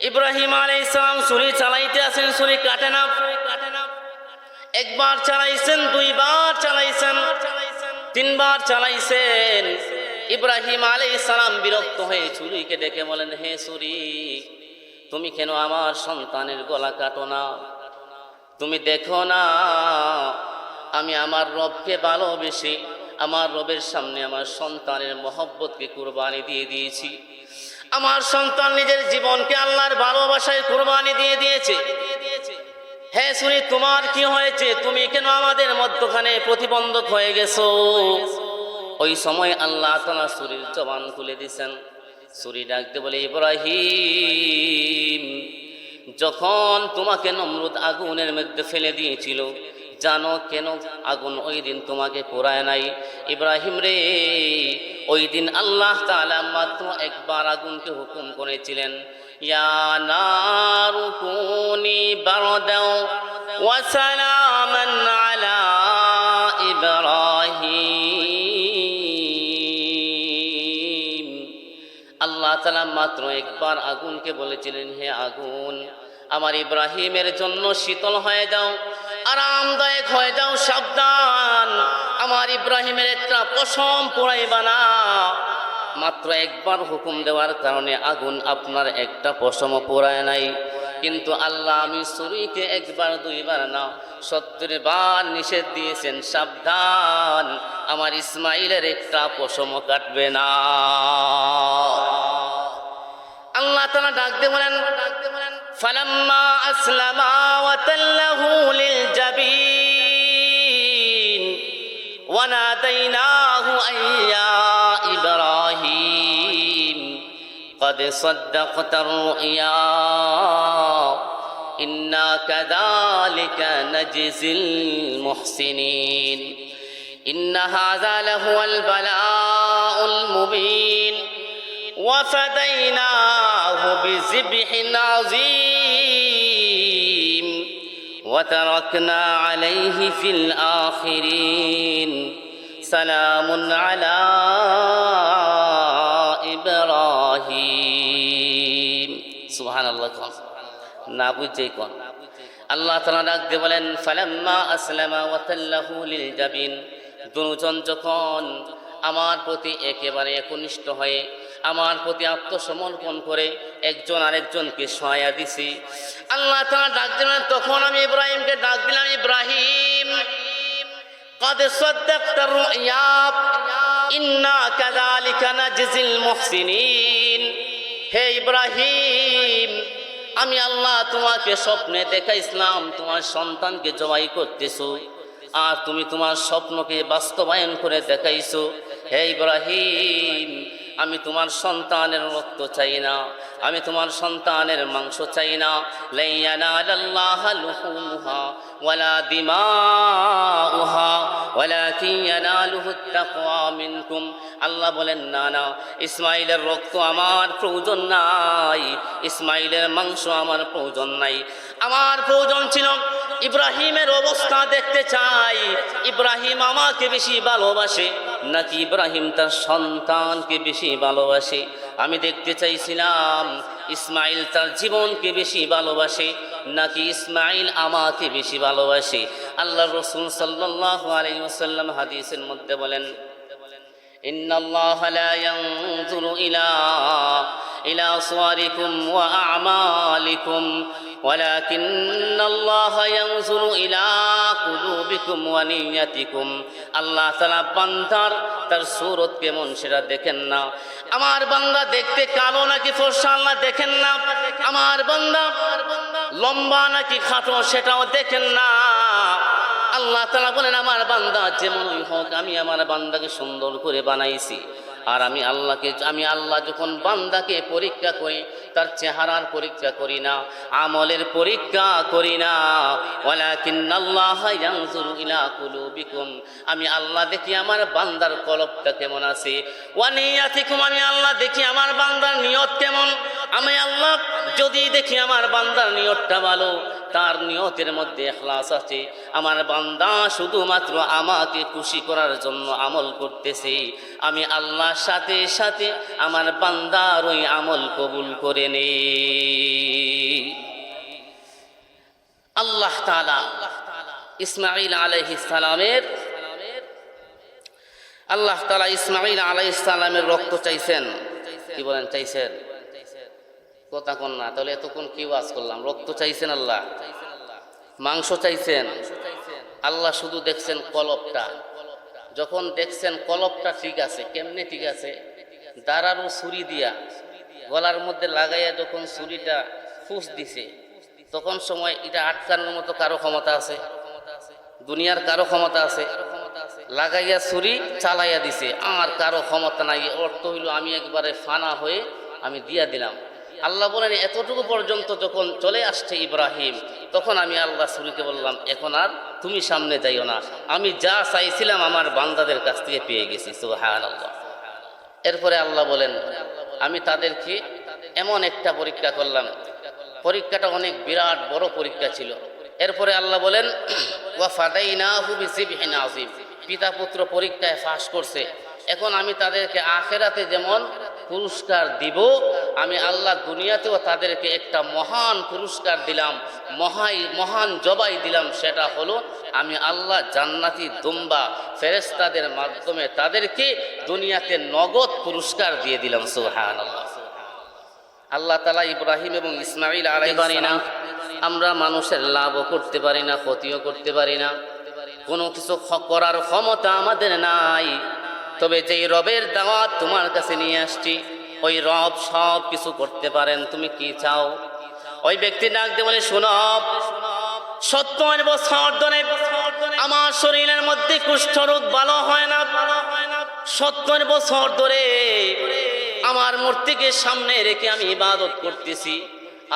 ইব্রাহিম আলাইহিস সালাম ছুরি চালাইতে আছেন, ছুরি কাটে না। একবার চালাইছেন, দুইবার চালাইছেন, তিনবার চালাইছেন। ইব্রাহিম আলাইহিস সালাম বিরক্ত হয়ে ছুরিকে ডেকে বলেন, হে ছুরি, তুমি কেন আমার সন্তানের গলা কাটো না? তুমি দেখো না আমি আমার রবকে ভালোবেসে আমার রবের সামনে আমার সন্তানের মহব্বতকে কুরবানি দিয়ে দিয়েছি। আমার সন্তান নিজের জীবনকে আল্লাহর ভালোবাসায় কুরবানি দিয়ে দিয়েছে। হে ছুরি, তোমার কি হয়েছে? তুমি কেন আমাদের মধ্যখানে প্রতিবন্ধক হয়ে গেছো? ওই সময় আল্লাহ তাআলা ছুরির জবান খুলে দিয়েছেন। ছুরি ডাকতে বলে, ইব্রাহিম, যখন তোমাকে নমরুদ আগুনের মধ্যে ফেলে দিয়েছিল, জানো কেন আগুন ওই দিন তোমাকে পোড়ায় নাই? ইব্রাহিম রে, ওই দিন আল্লাহ তাআলা মাত্র একবার আগুনকে হুকুম করেছিলেন, ইয়া নারু কুনি বারদাও ওয়া সালামান আলা ইব্রাহিম। আল্লাহ তাআলা মাত্র একবার আগুনকে বলেছিলেন, হে আগুন, আমার ইব্রাহিমের জন্য শীতল হয়ে যাও, আরামদায়ক হয়ে যাও, সাবধান, আমার ইব্রাহিমের একটা পশম পোড়াইবা না। মাত্র একবার হুকুম দেওয়ার কারণে আগুন আপনার একটা পশমও পোড়ায় নাই। কিন্তু আল্লাহ আমি ছুরিকে একবার দুইবার না 70 বার নিষেধ দিয়েছেন, সাবধান, আমার ইসমাইলের একটা পশমও কাটবে না। আল্লাহ তাআলা ডাকতে বলেন, ফালাম্মা আসলামা ওয়া তাল্লাহু লিল জাবিন ওয়া নাদাইনাহু আইয়া ইব্রাহিম قد صدقت الرؤيا إنا كذلك نجزي المحسنين إن هذا لهو البلاء المبين وفديناه بذبح عظيم وتركنا عليه في الآخرين سلام على ইব্রাহিম। সুবহানাল্লাহ। না বুঝেই কোন আল্লাহ তাআলা ডাকতে বলেন, ফালাম্মা আসলামা ওয়া তাল্লাহু লিল জাবিন, দুজন যখন আমার প্রতি একেবারে একনিষ্ঠ হয়ে আমার প্রতি আত্মসমর্পণ করে একজন আরেকজনকে সহায়া দিছি, আল্লাহ তাআলা ডাক দিলেন, তখন আমি ইব্রাহিমকে ডাক দিলাম, ইব্রাহিম, قد صدقت الرؤيا إنا كذلك نجزي المحسنين। হে ইব্রাহিম, আমি আল্লাহ তোমাকে স্বপ্নে দেখাইছিলাম তোমার সন্তানকে জবাই করতেছো, আর তুমি তোমার স্বপ্নকে বাস্তবায়ন করে দেখাইছো। হে ইব্রাহিম, আমি তোমার সন্তানের রক্ত চাই না, আমি তোমার সন্তানের মাংস চাই না। লা ইয়ানালাল্লাহা লুহুমুহা ওয়ালা দিমাউহা ওয়ালাকিন ইয়ানালুহুত তাকওয়া মিনকুম। আল্লাহ বলেন, না না, ইসমাইলের রক্ত আমার প্রয়োজন নাই, ইসমাইলের মাংস আমার প্রয়োজন নাই। আমার প্রয়োজন ছিল ইব্রাহিমের অবস্থা দেখতে চাই, ইব্রাহিম আমাকে বেশি ভালোবাসে নাকি ইব্রাহিম তার সন্তানকে বেশি ভালোবাসে। আমি দেখতে চাইছিলাম ইসমাইল তার জীবনকে বেশি ভালোবাসে নাকি ইসমাইল আমাকে বেশি ভালোবাসে। আল্লাহ রাসূল সাল্লাল্লাহু আলাইহি ওয়াসাল্লাম হাদিসের মধ্যে বলেন, ইন্নাল্লাহা লা ইয়ানজুরু ইলা সুওয়ারিকুম ওয়া আমালিকুম ওয়ালাকিন্নাল্লাহা ইয়ানজুরু ইলা কুলুবিকুম ওয়া নিয়াতিকুম। আল্লাহ তাআলা বান্দার তার সুরত কেমন সেটা দেখেন না। আমার বান্দা দেখতে কালো নাকি ফর্সা আল্লাহ দেখেন না। আমার বান্দা লম্বা নাকি খাটো সেটাও দেখেন না। আল্লাহ তাআলা বলেন, আমার বান্দা যেমনই হোক আমি আমার বান্দাকে সুন্দর করে বানাইছি। আর আমি আল্লাহ যখন বান্দাকে পরীক্ষা করি তার চেহারার পরীক্ষা করি না, আমলের পরীক্ষা করি না। ওয়ালাকিন্নাল্লাহা ইয়ানজুরু ইলা কুলুবিকুম, আমি আল্লাহ দেখি আমার বান্দার কলবটা কেমন আছে। ওয়া নিয়াতিকুম, আমি আল্লাহ দেখি আমার বান্দার নিয়ত কেমন। আমি আল্লাহ যদি দেখি আমার বান্দার নিয়তটা ভালো, তার নিয়তের মধ্যে ইখলাস আছে, আমার বান্দা শুধুমাত্র আমাকে খুশি করার জন্য আমল করতেছে, আমি আল্লাহর সাথে সাথে আমার বান্দার ওই আমল কবুল করে নেই। আল্লাহ তাআলা ইসমাঈল আলাইহিস সালামের আল্লাহ তাআলা ইসমাঈল আলাইহিস সালামের রক্ত চাইছেন। কি বলেন চাইছেন? কথা কোন না, তাহলে এতক্ষণ কি ওয়াজ করলাম? রক্ত চাইছেন আল্লাহ, মাংস চাইছেন আল্লাহ, শুধু দেখছেন কলবটা। যখন দেখছেন কলবটা ঠিক আছে, কেমনে ঠিক আছে? দাঁড়ানো ছুরি দিয়া গলার মধ্যে লাগাইয়া যখন ছুরিটা ফুস দিছে, তখন সময় এটা আটকানোর মতো কারো ক্ষমতা আছে? দুনিয়ার কারো ক্ষমতা আছে? লাগাইয়া ছুরি চালাইয়া দিছে, আর কারো ক্ষমতা নাই। অর্থ হইল আমি একবারে ফানা হয়ে আমি দিয়া দিলাম। আল্লাহ বলেন এতটুকু পর্যন্ত যখন চলে আসছে ইব্রাহিম, তখন আমি আল্লাহ ছুরিকে বললাম এখন আর তুমি সামনে যাইও না, আমি যা চাইছিলাম আমার বান্দাদের কাছ থেকে পেয়ে গেছি। সুবহানাল্লাহ। এরপরে আল্লাহ বলেন আমি তাদেরকে এমন একটা পরীক্ষা করলাম, পরীক্ষাটা অনেক বিরাট বড় পরীক্ষা ছিল। এরপরে আল্লাহ বলেন ওয়া ফাদাইনাহু বিযিবহিন আযীম, পিতা পুত্র পরীক্ষায় পাস করছে। এখন আমি তাদেরকে আখিরাতে যেমন পুরস্কার দিব, আমি আল্লাহ দুনিয়াতেও তাদেরকে একটা মহান পুরস্কার দিলাম, মহান জবাই দিলাম। সেটা হলো আমি আল্লাহ জান্নাতি দুম্বা ফেরেশতাদের মাধ্যমে তাদেরকে দুনিয়াতে নগদ পুরস্কার দিয়ে দিলাম। সুবহানাল্লাহ। আল্লাহ তাআলা ইব্রাহিম এবং ইসমাঈল আলাইহিস সালাম, আমরা মানুষের লাভও করতে পারি না, ক্ষতিও করতে পারি না, কোনো কিছু করার ক্ষমতা আমাদের নাই। তবে যেই রবের দাওয়াত তোমার কাছে নিয়ে আসছি, ওই রব সব কিছু করতে পারেন। তুমি কি চাও? ওই ব্যক্তি ডাক দিয়ে বলে শোনো, 70 বছর ধরে আমার শরীরের মধ্যে কুষ্ঠরোগ ভালো হয় না, 70 বছর ধরে আমার মূর্তিকে সামনে রেখে আমি ইবাদত করতেছি।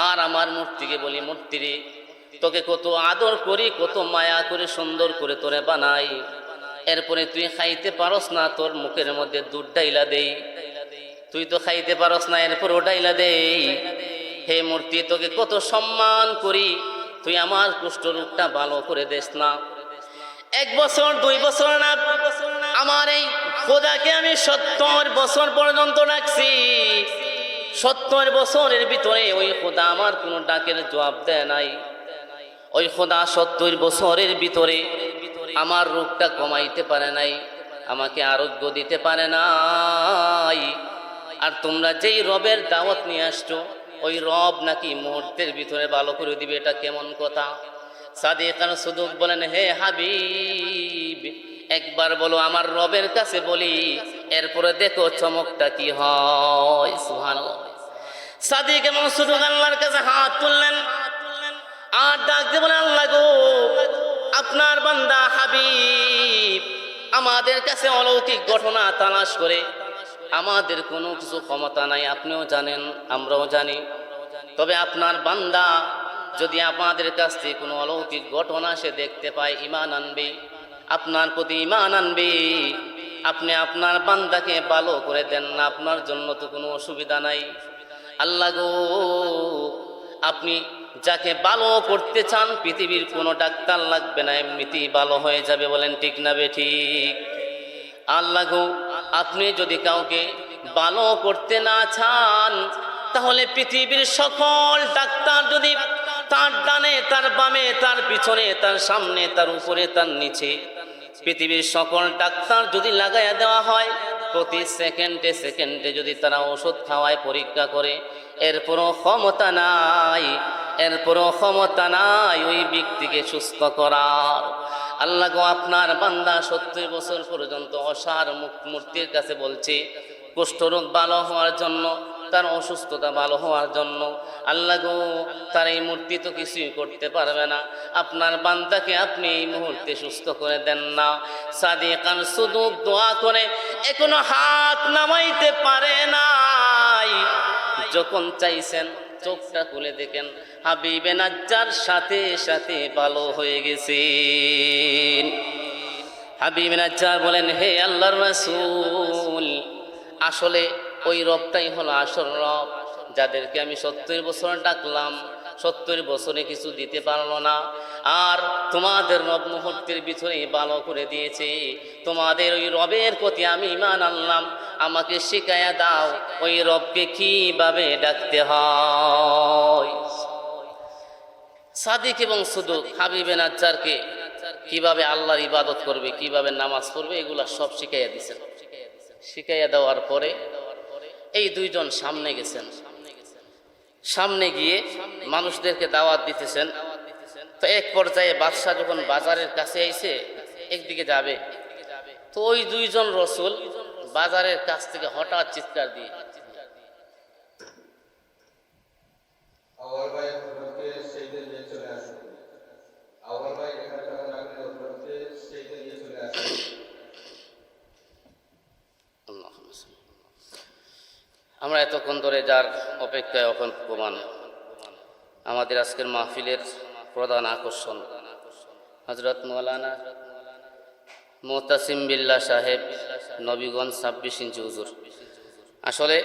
আর আমার মূর্তিকে বলি মূর্তি রে, তোকে কত আদর করি, কত মায়া করে সুন্দর করে তোরে বানাই, এরপরে তুই খাইতে পারস না, তোর মুখের মধ্যে দুধ ডাইলা দেই, তুই তো খাইতে পারস না, এরপর ও ডাইলা দেই। হে মূর্তি, তোকে কত সম্মান করি, তুই আমার কুষ্ঠরোগটা ভালো করে দেস না। 1 বছর 2 বছর না, আমার এই খোদাকে আমি 70 বছর পর্যন্ত ডাকছি। 70 বছরের ভিতরে ওই খোদা আমার কোনো ডাকের জবাব দেয় নাই। ওই খোদা 70 বছরের ভিতরে আমার রোগটা কমাইতে পারে নাই, আমাকে আরোগ্য দিতে পারে নাই। আর তোমরা যেই রবের দাওয়াত নিয়ে আসছো, ওই রব নাকি মুহূর্তের ভিতরে ভালো করে দিবে, এটা কেমন কথা? সাদিক আর সুদুক বলেন হে হাবিব, একবার বলো আমার রবের কাছে বলি, এরপরে দেখো চমকটা কি হয়। সুবহানাল্লাহ। সাদিক এবং সুদুক আল্লাহর কাছে হাত তুললেন আর ডাক দিয়ে বলেন আল্লাহ গো, আপনার বান্দা হাবিব আমাদের কাছে অলৌকিক ঘটনা তালাশ করে, আমাদের কোনো কিছু ক্ষমতা নাই, আপনিও জানেন আমরাও জানি। তবে আপনার বান্দা যদি আপনাদের কাছ থেকে কোনো অলৌকিক ঘটনা সে দেখতে পায়, ঈমান আনবে, আপনার প্রতি ঈমান আনবে। আপনি আপনার বান্দাকে ভালো করে দেন না, আপনার জন্য তো কোনো অসুবিধা নাই। আল্লাহ গো, আপনি যাকে ভালো করতে চান পৃথিবীর কোনো ডাক্তার লাগবে না, এমনিতেই ভালো হয়ে যাবে। বলেন ঠিক না বেঠিক? আল্লাহ গো, আপনি যদি কাউকে ভালো করতে না চান, তাহলে পৃথিবীর সকল ডাক্তার যদি তার ডানে তার বামে তার পিছনে তার সামনে তার উপরে তার নিচে পৃথিবীর সকল ডাক্তার যদি লাগাইয়া দেওয়া হয়, প্রতি সেকেন্ডে সেকেন্ডে যদি তারা ওষুধ খাওয়ায়, পরীক্ষা করে, এরপরও ক্ষমতা নাই, এরপরও ক্ষমতা নাই ওই ব্যক্তিকে সুস্থ করার। আল্লাহ গো, আপনার বান্দা 70 বছর পর্যন্ত অসার মূর্তির কাছে বলছে কুষ্ঠরোগ ভালো হওয়ার জন্য, তার অসুস্থতা ভালো হওয়ার জন্য। আল্লাহ গো, তার এই মূর্তি তো কিছুই করতে পারবে না, আপনার বান্দাকে আপনি এই মুহূর্তে সুস্থ করে দেন না। সাদিক আর সুদুক দোয়া করে এখনো হাত নামাইতে পারে নাই। যখন চাইছেন চোখটা খুলে দেখেন হাবিবে নাজ্জার সাথে সাথে ভালো হয়ে গেছে। হাবিবে নাজ্জার বলেন হে আল্লাহর রাসূল, আসলে ওই রবটাই হলো আসল রব, যাদেরকে আমি 70 বছর ডাকলাম, 70 বছরে কিছু দিতে পারলো না, আর তোমাদের রব মুহূর্তের ভিতরেই ভালো করে দিয়েছে। তোমাদের ওই রবের প্রতি আমি ঈমান আনলাম, আমাকে শিখায়া দাও ওই রবকে কিভাবে ডাকতে হয়। সাদিক এবং সুদুক হাবিবে নাজ্জারকে কিভাবে আল্লাহর ইবাদত করবে, কিভাবে নামাজ পড়বে, এগুলা সব শিখাইয়া দিছেন। শিখাইয়া দেওয়ার পরে এই দুইজন সামনে গেছেন। সামনে গিয়ে মানুষদেরকে দাওয়াত দিতেছেন। তো এক পর্যায়ে বাদশাহ যখন বাজারের কাছে আইছে, একদিকে যাবে, তো ওই দুইজন রসুল বাজারের কাছ থেকে হঠাৎ চিৎকার দিয়ে আমরা এতক্ষণ ধরে যার অপেক্ষায় অপেক্ষমান, আমাদের আজকের মাহফিলের প্রধান আকর্ষণ হযরত মাওলানা মুতাসিম বিল্লাহ সাহেব, নবীগঞ্জ 26 ইঞ্চি হুজুর। আসলে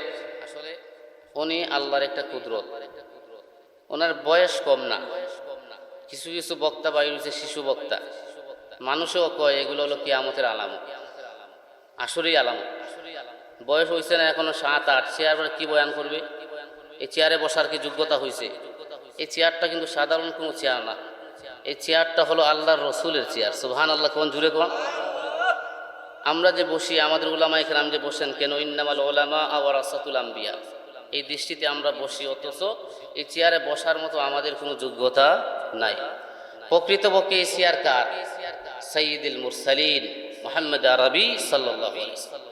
উনি আল্লাহর একটা কুদরত। ওনার বয়স কম না। কিছু কিছু বক্তা বাইরে হচ্ছে শিশু বক্তা, মানুষও কয় এগুলো হলো কিয়ামতের আলামত, আসরেই আলামত। বয়স হয়েছে না এখনো 7-8, চেয়ার কি বয়ান করবে? এই চেয়ারে বসার কি যোগ্যতা হয়েছে? এই চেয়ারটা কিন্তু সাধারণ কোনো চেয়ার না। এই চেয়ারটা হলো আল্লাহর রসুলের চেয়ার। সুবহানাল্লাহ, কোন জুড়ে কোন। আমরা যে বসি, আমাদের উলামায়ে কেরাম যে বসেন কেন, ইন্নামাল উলামা ওয়ারাসাতুল আম্বিয়া, এই দৃষ্টিতে আমরা বসি। অথচ এই চেয়ারে বসার মতো আমাদের কোনো যোগ্যতা নাই। প্রকৃতপক্ষে এই চেয়ার কার? সাইয়্যিদুল মুরসালিন মুহাম্মদ আরবি সাল্লাল্লাহু আলাইহি ওয়াসাল্লাম।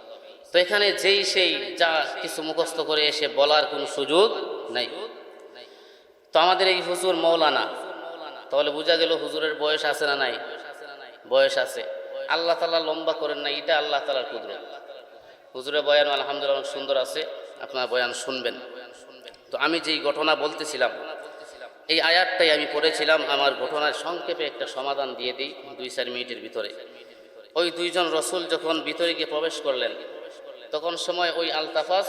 তো এখানে যেই সেই যা কিছু মুখস্থ করে এসে বলার কোনো সুযোগ নাই। তো আমাদের এই হুজুর মাওলানা, তাহলে বোঝা গেল হুজুরের বয়স আছে না নাই? বয়স আছে। আল্লাহ তাআলা লম্বা করেন না, এটা আল্লাহ তাআলার কুদরত। হুজুরের বয়ান আলহামদুলিল্লাহ অনেক সুন্দর আছে, আপনার বয়ান শুনবেন। তো আমি যেই ঘটনা বলতেছিলাম, এই আয়াতটাই আমি পড়েছিলাম। আমার ঘটনার সংক্ষেপে একটা সমাধান দিয়ে দিই 2-4 মিনিটের ভিতরে। ওই দুইজন রসুল যখন ভিতরে গিয়ে প্রবেশ করলেন, তখন সময় ওই আলতাফাস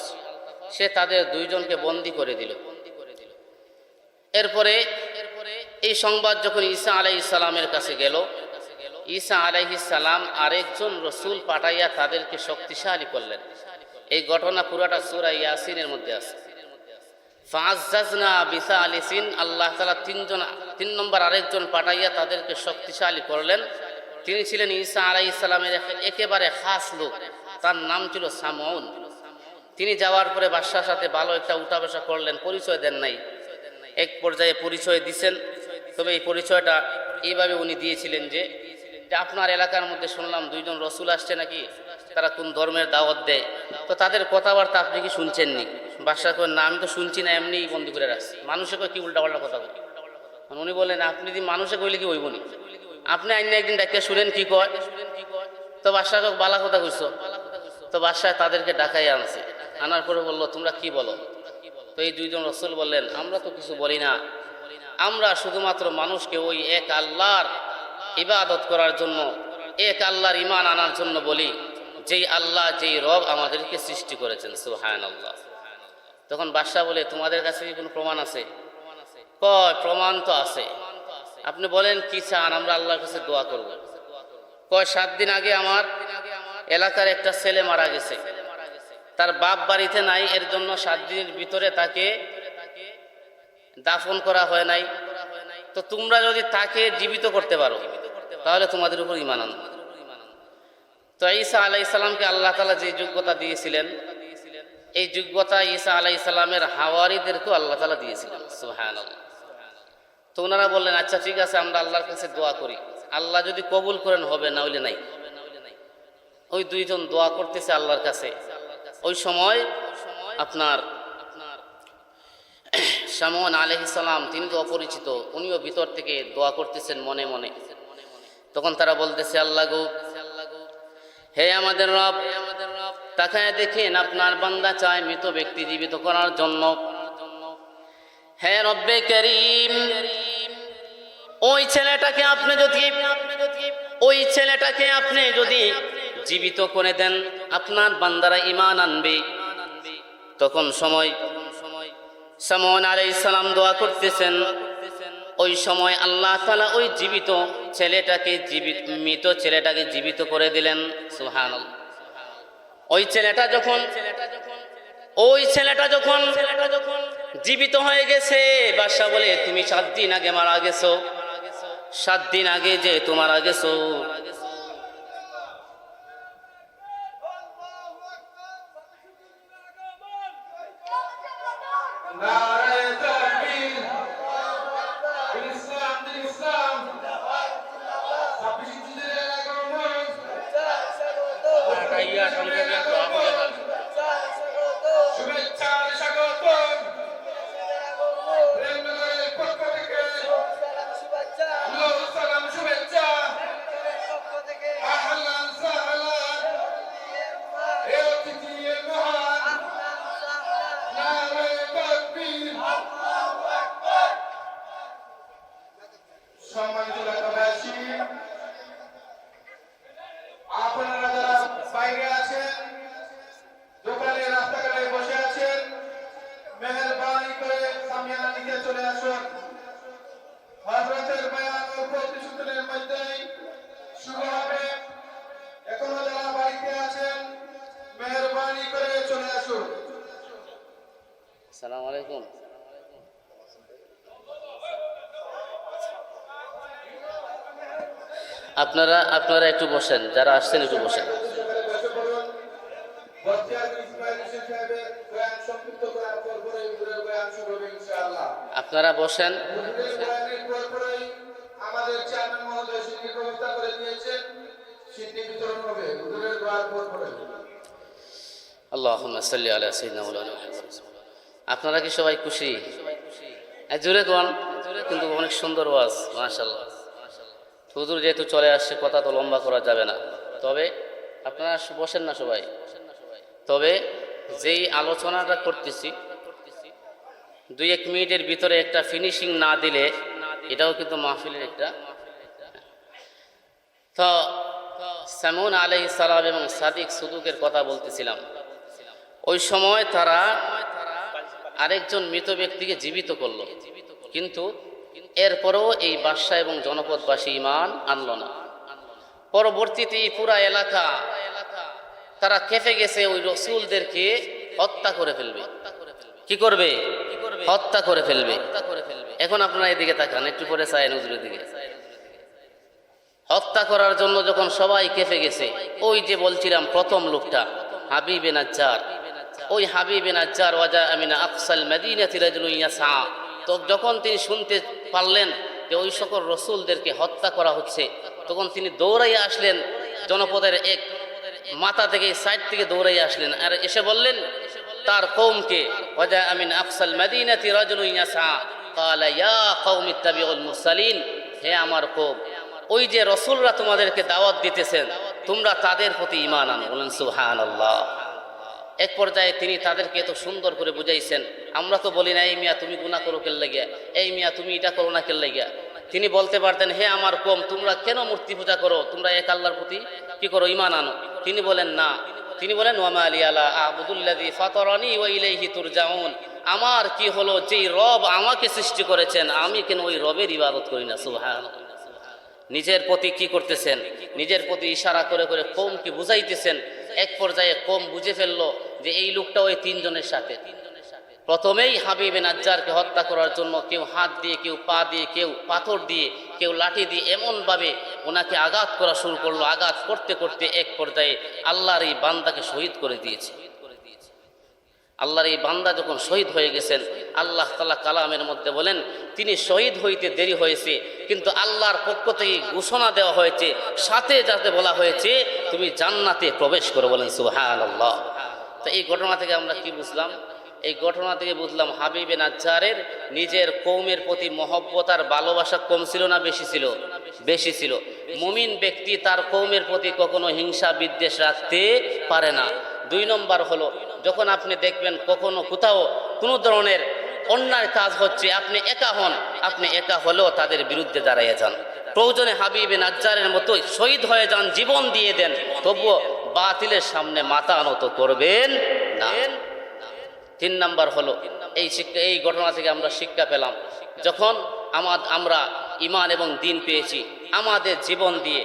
সে তাদের দুইজনকে বন্দী করে দিল। এরপরে এই সংবাদ যখন ঈসা আলাইহিস সালামের কাছে গেল, ঈসা আলাইহিস সালাম আরেকজন রসুল পাঠাইয়া তাদেরকে শক্তিশালী করলেন। এই ঘটনা পুরাটা সূরা ইয়াসিনের মধ্যে আছে। ফাআজ্জাজনা বিসালিসিন, আল্লাহ তাআলা 3 নম্বর আরেকজন পাঠাইয়া তাদেরকে শক্তিশালী করলেন। তিনি ছিলেন ঈসা আলাইহিস সালামের একেবারে খাস লোক, তার নাম ছিল সামউন। তিনি যাওয়ার পরে বাদশার সাথে ভালো একটা উঠা বসা করলেন, পরিচয় দেন নাই। এক পর্যায়ে পরিচয় দিছেন, তবে এই পরিচয়টা এইভাবে উনি দিয়েছিলেন যে আপনার এলাকার মধ্যে শুনলাম দুইজন রসুল আসছে নাকি, তারা কোন ধর্মের দাওয়াত দেয়, তো তাদের কথাবার্তা আপনি কি শুনছেননি? বাদশা কয় না, আমি তো শুনছি না, এমনিই বন্দি করে রাখছি। মানুষে কয় কি উল্টাপাল্টা কথা বলে। উনি বললেন আপনি যদি মানুষে কইলে কি হইব নি, আপনি আইন একদিন ডাকিয়া শুনেন কি কয়। তো বাদশা কয় বালা কথা কইছো। তো বাদশাহ তাদেরকে ডাকাই আনছে, আনার পরে বললো তোমরা কি বলো? তো এই দুইজন রসুল বললেন আমরা তো কিছু বলি না, আমরা শুধুমাত্র মানুষকে ওই এক আল্লাহর ইবাদত করার জন্য, এক আল্লাহর ঈমান আনার জন্য বলি, যেই আল্লাহ, যেই রব আমাদেরকে সৃষ্টি করেছেন। সুবহানাল্লাহ। তখন বাদশাহ বলে তোমাদের কাছে কি কোনো প্রমাণ আছে? কয় প্রমাণ তো আছে। আপনি বলেন কি চান, আমরা আল্লাহর কাছে দোয়া করব। কয় 7 দিন আগে আমার এলাকার একটা ছেলে মারা গেছে, তার বাপ বাড়িতে নাই, এর জন্য 7 দিনের ভিতরে তাকে দাফন করা হয় নাই। তো তোমরা যদি তাকে জীবিত করতে পারো তাহলে তোমাদের উপর ঈমান আনব। তো ঈসা আলাইহিস সালামকে আল্লাহ তাআলা যে যোগ্যতা দিয়েছিলেন, এই যোগ্যতা ঈসা আলাইহিস সালামের হাওয়ারিদেরকেও আল্লাহ তাআলা দিয়েছিলেন। সুবহানাল্লাহ। তো ওনারা বললেন আচ্ছা ঠিক আছে, আমরা আল্লাহর কাছে দোয়া করি, আল্লাহ যদি কবুল করেন হবে, না হইলে নাই। ওই দুইজন দোয়া করতেছে আল্লাহর কাছে। ওই সময় আপনার শামউন আলাইহিস সালাম, তিনি তো অপরিচিত, উনিও ভিতর থেকে দোয়া করতেছেন মনে মনে। তখন তারা বলতেছে আল্লাহ গো, হে আমাদের রব, তাকায় দেখেন আপনার বান্দা চায় মৃত ব্যক্তি জীবিত করার জন্য। হে রব্বে করিম, ওই ছেলেটাকে আপনি যদি জীবিত করে দেন, আপনার বান্দারা ঈমান আনবে। তখন সময় শামউন আলাইহিস সালাম দোয়া করতেছেন। ওই সময় আল্লাহ তাআলা ওই মৃত ছেলেটাকে জীবিত করে দিলেন। সুবহানাল্লাহ। ওই ছেলেটা যখন জীবিত হয়ে গেছে, বাদশা বলে তুমি 7 দিন আগে মারা গেছো। 7 দিন আগে যে তোমরা গেছো, সম্মানিত এলাকাবাসী, আপনারা যারা বাইরে আছেন, দোকানে রাস্তাঘাটে বসে আছেন, মেহেরবানি করে সামিয়ানা নিতে চলে আসুন। হযরতের বয়ান অল্প কিছুক্ষণের মধ্যেই শুরু হবে। এখনো যারা বাড়িতে আছেন, মেহেরবানি করে চলে আসুন। আসসালামু আলাইকুম। আপনারা একটু বসেন, যারা আসছেন একটু বসেন। আপনারা বসেন। আমাদের চেয়ারম্যান মহোদয় সিদ্দিক ব্যবস্থা করে দিয়েছেন, সিদ্দিক বিতরণ হবে হুজুরের দোয়ার পরে। আল্লাহুম্মা সাল্লি আলা সাইয়্যিদিনা মাওলানা মুহাম্মদ। আপনারা কি সবাই খুশি? জোরে কোন, কিন্তু অনেক সুন্দর ওয়াজ, মাশাআল্লাহ। হুজুর যেহেতু চলে আসছে, কথা তো লম্বা করা যাবে না। তবে আপনারা বসেন না সবাই। তবে যেই আলোচনাটা করতেছি, 2-1 মিনিটের ভিতরে একটা ফিনিশিং না দিলে এটাও কিন্তু মাহফিলের একটা। তো সামূন আলাইহিস সালাম এবং সাদিক সুদুকের কথা বলতেছিলাম। ওই সময় তারা আরেকজন মৃত ব্যক্তিকে জীবিত করলো, কিন্তু এরপরেও এই বাদশা এবং জনপদবাসী ঈমান আনল না। পরবর্তীতে পুরা এলাকা তারা খেপে গেছে, ওই রসুলদেরকে হত্যা করে ফেলবে। কি করবে? হত্যা করে ফেলবে। এখন আপনারা এদিকে তাকান, একটু পরে চায় নজরুলের দিকে। হত্যা করার জন্য যখন সবাই খেপে গেছে, ওই যে বলছিলাম প্রথম লোকটা হাবিবে নাজ্জার, ওই হাবিবে নাজ্জার ওয়াজা আমিনা আকসাল মাদিনাতি রাজুলুন ইয়াসা, তো যখন তিনি শুনতে পারলেন যে ওই সকল রসুলদেরকে হত্যা করা হচ্ছে, তখন তিনি দৌড়াইয়া আসলেন, জনপদের এক মাথা থেকে সাইড থেকে দৌড়াইয়া আসলেন, আর এসে বললেন তার কওমকে, ওয়াজা আমিন আকসাল মাদিনাতি রাজুলুন ইয়াসা ক্বালা ইয়া কওমি ইত্তাবিউল মুরসালিন, হে আমার কওম, ওই যে রসুলরা তোমাদেরকে দাওয়াত দিতেছেন, তোমরা তাদের প্রতি ঈমান আনো। বলেন সুবহানাল্লাহ। এক পর্যায়ে তিনি তাদেরকে এত সুন্দর করে বুঝাইছেন, আমরা তো বলি না এই মিয়া তুমি গুনাহ করো কেন লাগিয়া, এই মিয়া তুমি এটা করো না কেন লাগিয়া। তিনি বলতে পারতেন, হে আমার কওম, তোমরা কেন মূর্তি পূজা করো, তোমরা এক আল্লাহর প্রতি কি করো, ঈমান আনো। তিনি বলেন না, তিনি বলেন ওয়া মা লিয়া লা আ'বুদুল্লাযী ফাতারানি ওয়া ইলাইহি তুরজাউন, আমার কি হলো, যেই রব আমাকে সৃষ্টি করেছেন আমি কেন ওই রবের ইবাদত করি না। সুবহানাল্লাহ। নিজের প্রতি কি করতেছেন, নিজের প্রতি ইশারা করে করে কওমকে বুঝাইতেছেন। এক পর্যায়ে কওম বুঝে ফেললো যে এই লোকটা ওই 3 জনের সাথে। প্রথমেই হাবিবে নাজ্জারকে হত্যা করার জন্য কেউ হাত দিয়ে, কেউ পা দিয়ে, কেউ পাথর দিয়ে, কেউ লাঠি দিয়ে এমনভাবে ওনাকে আঘাত করা শুরু করলো। আঘাত করতে করতে এক পর্যায়ে আল্লাহর এই বান্দাকে শহীদ করে দিয়েছে। আল্লাহর এই বান্দা যখন শহীদ হয়ে গেছেন, আল্লাহ তাআলা কালামের মধ্যে বলেন তিনি শহীদ হইতে দেরি হয়েছে, কিন্তু আল্লাহর পক্ষ থেকে ঘোষণা দেওয়া হয়েছে, সাথে যাতে বলা হয়েছে তুমি জান্নাতে প্রবেশ করো। বলেন সুবহানাল্লাহ। তো এই ঘটনা থেকে আমরা কি বুঝলাম? এই ঘটনা থেকে বুঝলাম হাবিবে নাজ্জারের নিজের কওমের প্রতি মহব্বত আর ভালোবাসা কম ছিল না বেশি ছিল? বেশি ছিল। মুমিন ব্যক্তি তার কওমের প্রতি কখনো হিংসা বিদ্বেষ রাখতে পারে না। 2 নম্বর হলো, যখন আপনি দেখবেন কখনো কোথাও কোনো ধরনের অন্যায় কাজ হচ্ছে, আপনি একা হন, আপনি একা হলেও তাদের বিরুদ্ধে দাঁড়াইয়া যান। প্রয়োজনে হাবিবে নাজ্জারের মতোই শহীদ হয়ে যান, জীবন দিয়ে দেন, তবুও বাতিলের সামনে মাথা নত করবেন না। 3 নম্বর হলো, এই ঘটনা থেকে আমরা শিক্ষা পেলাম, যখন আমরা ঈমান এবং দ্বীন পেয়েছি, আমাদের জীবন দিয়ে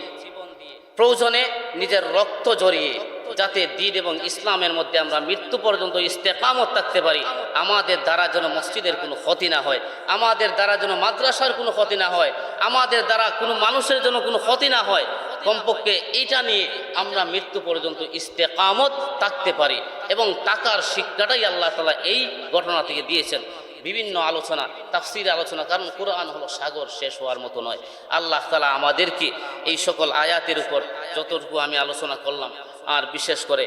প্রয়োজনে নিজের রক্ত জড়িয়ে যাতে দ্বীন এবং ইসলামের মধ্যে আমরা মৃত্যু পর্যন্ত ইস্তেকামত থাকতে পারি। আমাদের দ্বারা যেন মসজিদের কোনো ক্ষতি না হয়, আমাদের দ্বারা যেন মাদ্রাসার কোনো ক্ষতি না হয়, আমাদের দ্বারা কোনো মানুষের জন্য কোনো ক্ষতি না হয়, কমপক্ষে এইটা নিয়ে আমরা মৃত্যু পর্যন্ত ইস্তেকামত থাকতে পারি। এবং টাকার শিক্ষাটাই আল্লাহ তাআলা এই ঘটনা থেকে দিয়েছেন। বিভিন্ন আলোচনা, তাফসীর আলোচনা, কারণ কোরআন হলো সাগর, শেষ হওয়ার মতো নয়। আল্লাহ তাআলা আমাদেরকে এই সকল আয়াতের উপর যতটুকু আমি আলোচনা করলাম, আর বিশেষ করে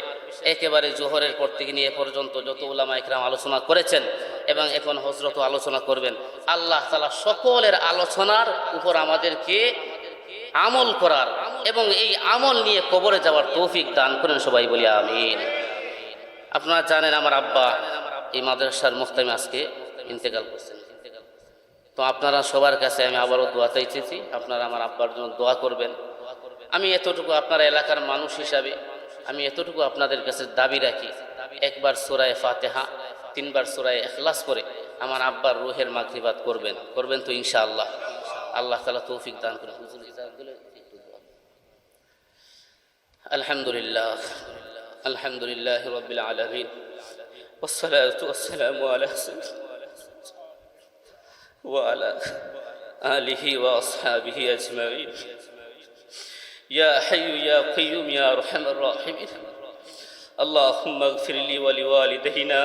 একেবারে জোহরের পর থেকে নিয়ে এ পর্যন্ত যত উলামা ইকরাম আলোচনা করেছেন এবং এখন হযরত আলোচনা করবেন, আল্লাহ তাআলা সকলের আলোচনার উপর আমাদেরকে আমল করার এবং এই আমল নিয়ে কবরে যাওয়ার তৌফিক দান করেন, সবাই বলি আমিন। আপনারা জানেন আমার আব্বা এই মাদ্রাসার মুহতামিম আজকে ইন্তেকাল করছেন। তো আপনারা সবার কাছে আমি আবারও দোয়া চাইতেছি, আপনারা আমার আব্বার জন্য দোয়া করবেন। আমি এতটুকু আপনার এলাকার মানুষ হিসাবে আমি এতটুকু আপনাদের কাছে দাবি রাখি, একবার সূরা ফাতিহা, 3 বার সূরা ইখলাস করে আমার আব্বার রুহের মাগফিরাত করবেন তো ইনশাআল্লাহ। আল্লাহ তাআলা তৌফিক দান করেন। আলহামদুলিল্লাহ, আলহামদুলিল্লাহি রাব্বিল আলামিন, ওয়াসসালাতু ওয়াসসালামু আলা ওয়া আলা আলিহি ওয়া আসহাবিহি আজমাইন। ইয়া হাইয়্যু ইয়া কাইয়্যুম ইয়া আরহামার রাহিমিন। আল্লাহুম্মা ইগফির লি ওয়া লিওয়ালিদাইনা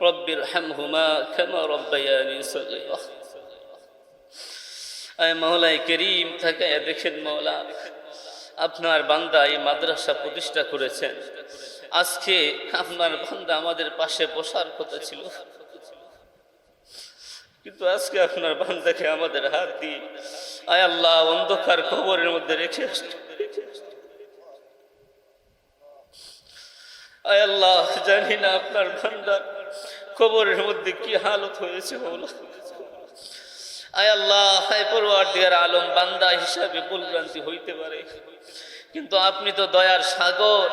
রাব্বিরহামহুমা কামা রাব্বায়ানি সগীরা। আয় মাওলাই করিম, তাকায়া দেখেন মাওলা, আপনার বান্দা এই মাদ্রাসা প্রতিষ্ঠা করেছেন। আজকে আপনার বান্দা আমাদের পাশে বসার কথা ছিল, কিন্তু আজকে আপনার বান্দাকে আমাদের হাত দিয়ে আয় আল্লাহ অন্ধকার কবরের মধ্যে রেখে আসছে। আয় আল্লাহ, জানি না আপনার বান্দা কবরের মধ্যে কি হালত হয়েছে মাওলা। আয় আল্লাহ, আয় পরওয়ারদিগার আলম, বান্দা হিসাবে ভুলভ্রান্তি হইতে পারে, কিন্তু আপনি তো দয়ার সাগর।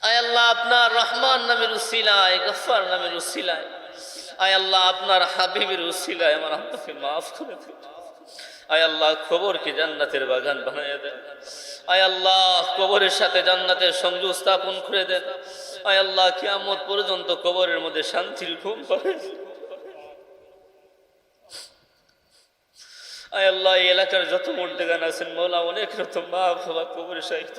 আয় আল্লাহ, আপনার রহমান নামের উসিলায়, গফফার নামের উসিলায়, আয় আল্লাহ আপনার হাবিবের উসিলায় আমার আব্বাকে মাফ করে দেন। আয় আল্লাহ, কবরকে জান্নাতের বাগান বানিয়ে দেন। আয় আল্লাহ, কবরের সাথে জান্নাতের সংযোগ স্থাপন করে দেন। আয় আল্লাহ, কিয়ামত পর্যন্ত কবরের মধ্যে শান্তির ঘুম পাবে। আয় আল্লাহ, এই এলাকার যত মুর্দেগান আছেন মওলা, অনেক রকম মা বাবা কবরে শায়িত।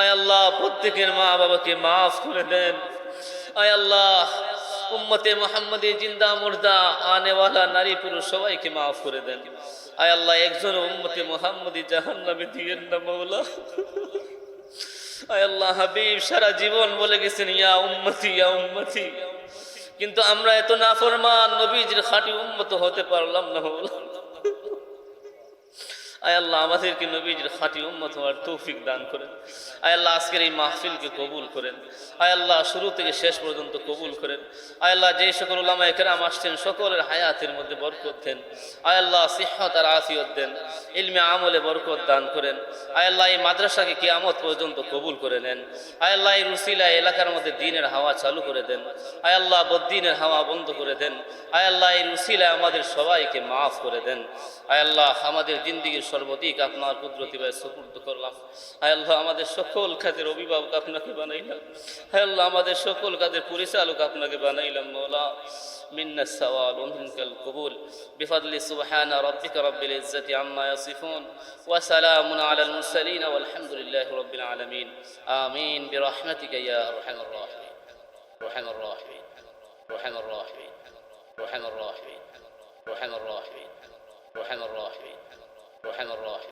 আয় আল্লাহ, প্রত্যেকের মা বাবাকে মাফ করে দেন। আয় আল্লাহ, উম্মতে মুহাম্মদী জিন্দা মুর্দা আনেওয়ালা নারী পুরুষ সবাইকে মাফ করে দেন। আয় আল্লাহ, একজন উম্মতে মুহাম্মদী জাহান্নামে দিয়েন না মাওলা। আয় আল্লাহ, হাবিব সারা জীবন বলে গেছেন ইয়া উম্মতি ইয়া উম্মতি, কিন্তু আমরা এত নাফরমান নবীজির খাঁটি উম্মত হতে পারলাম না মাওলা। আয় আল্লাহ, আমাদেরকে নবীজির খাঁটি উম্মত হওয়ার তৌফিক দান করেন। আয় আল্লাহ, আজকের এই মাহফিলকে কবুল করেন। আয় আল্লাহ, শুরু থেকে শেষ পর্যন্ত কবুল করেন। আয় আল্লাহ, যেই সকল উলামায়ে কেরাম আসছেন সকলের হায়াতের মধ্যে বরকত দেন। আয় আল্লাহ, সিহহত আর আফিয়ত দেন, ইলমে আমলে বরকত দান করেন। আয় আল্লাহ, এই মাদ্রাসাকে কিয়ামত পর্যন্ত কবুল করে নেন। আয় আল্লাহ, এই রুসিলায় এলাকার মধ্যে দ্বীনের হাওয়া চালু করে দেন। আয় আল্লাহ, বদ্দীনের হাওয়া বন্ধ করে দেন। আয় আল্লাহ, এই রুসিলায় আমাদের সবাইকে মাফ করে দেন। আয় আল্লাহ, আমাদের জিন্দেগীর সর্বদিক আপনার কুদরতি ভাবে সুপুর্দ করলাম। আয় আল্লাহ, আমাদের সকল কাজের অভিভাবক আপনাকে বানাইলাম। আয় আল্লাহ, আমাদের সকল কাজের পরিচালক আপনাকে বানাইলাম মাওলা। মিন্না সাওয়াল ওয়া মিনকাল কবুল বিফাদলি সুবহানা রাব্বিকা রাব্বিল ইজ্জাতি আম্মা ইয়াসিফুন ওয়া সালামুন আলাল মুরসালিন ওয়ালহামদুলিল্লাহি রাব্বিল আলামিন। আমিন বিরহমাতিকা ইয়া আরহামার রাহিমিন। আরহামার রাহিমিন, আরহামার রাহিমিন, আরহামার রাহিমিন, আরহামার রাহিমিন, আরহামার রাহিমিন, আরহামার রাহিমিন।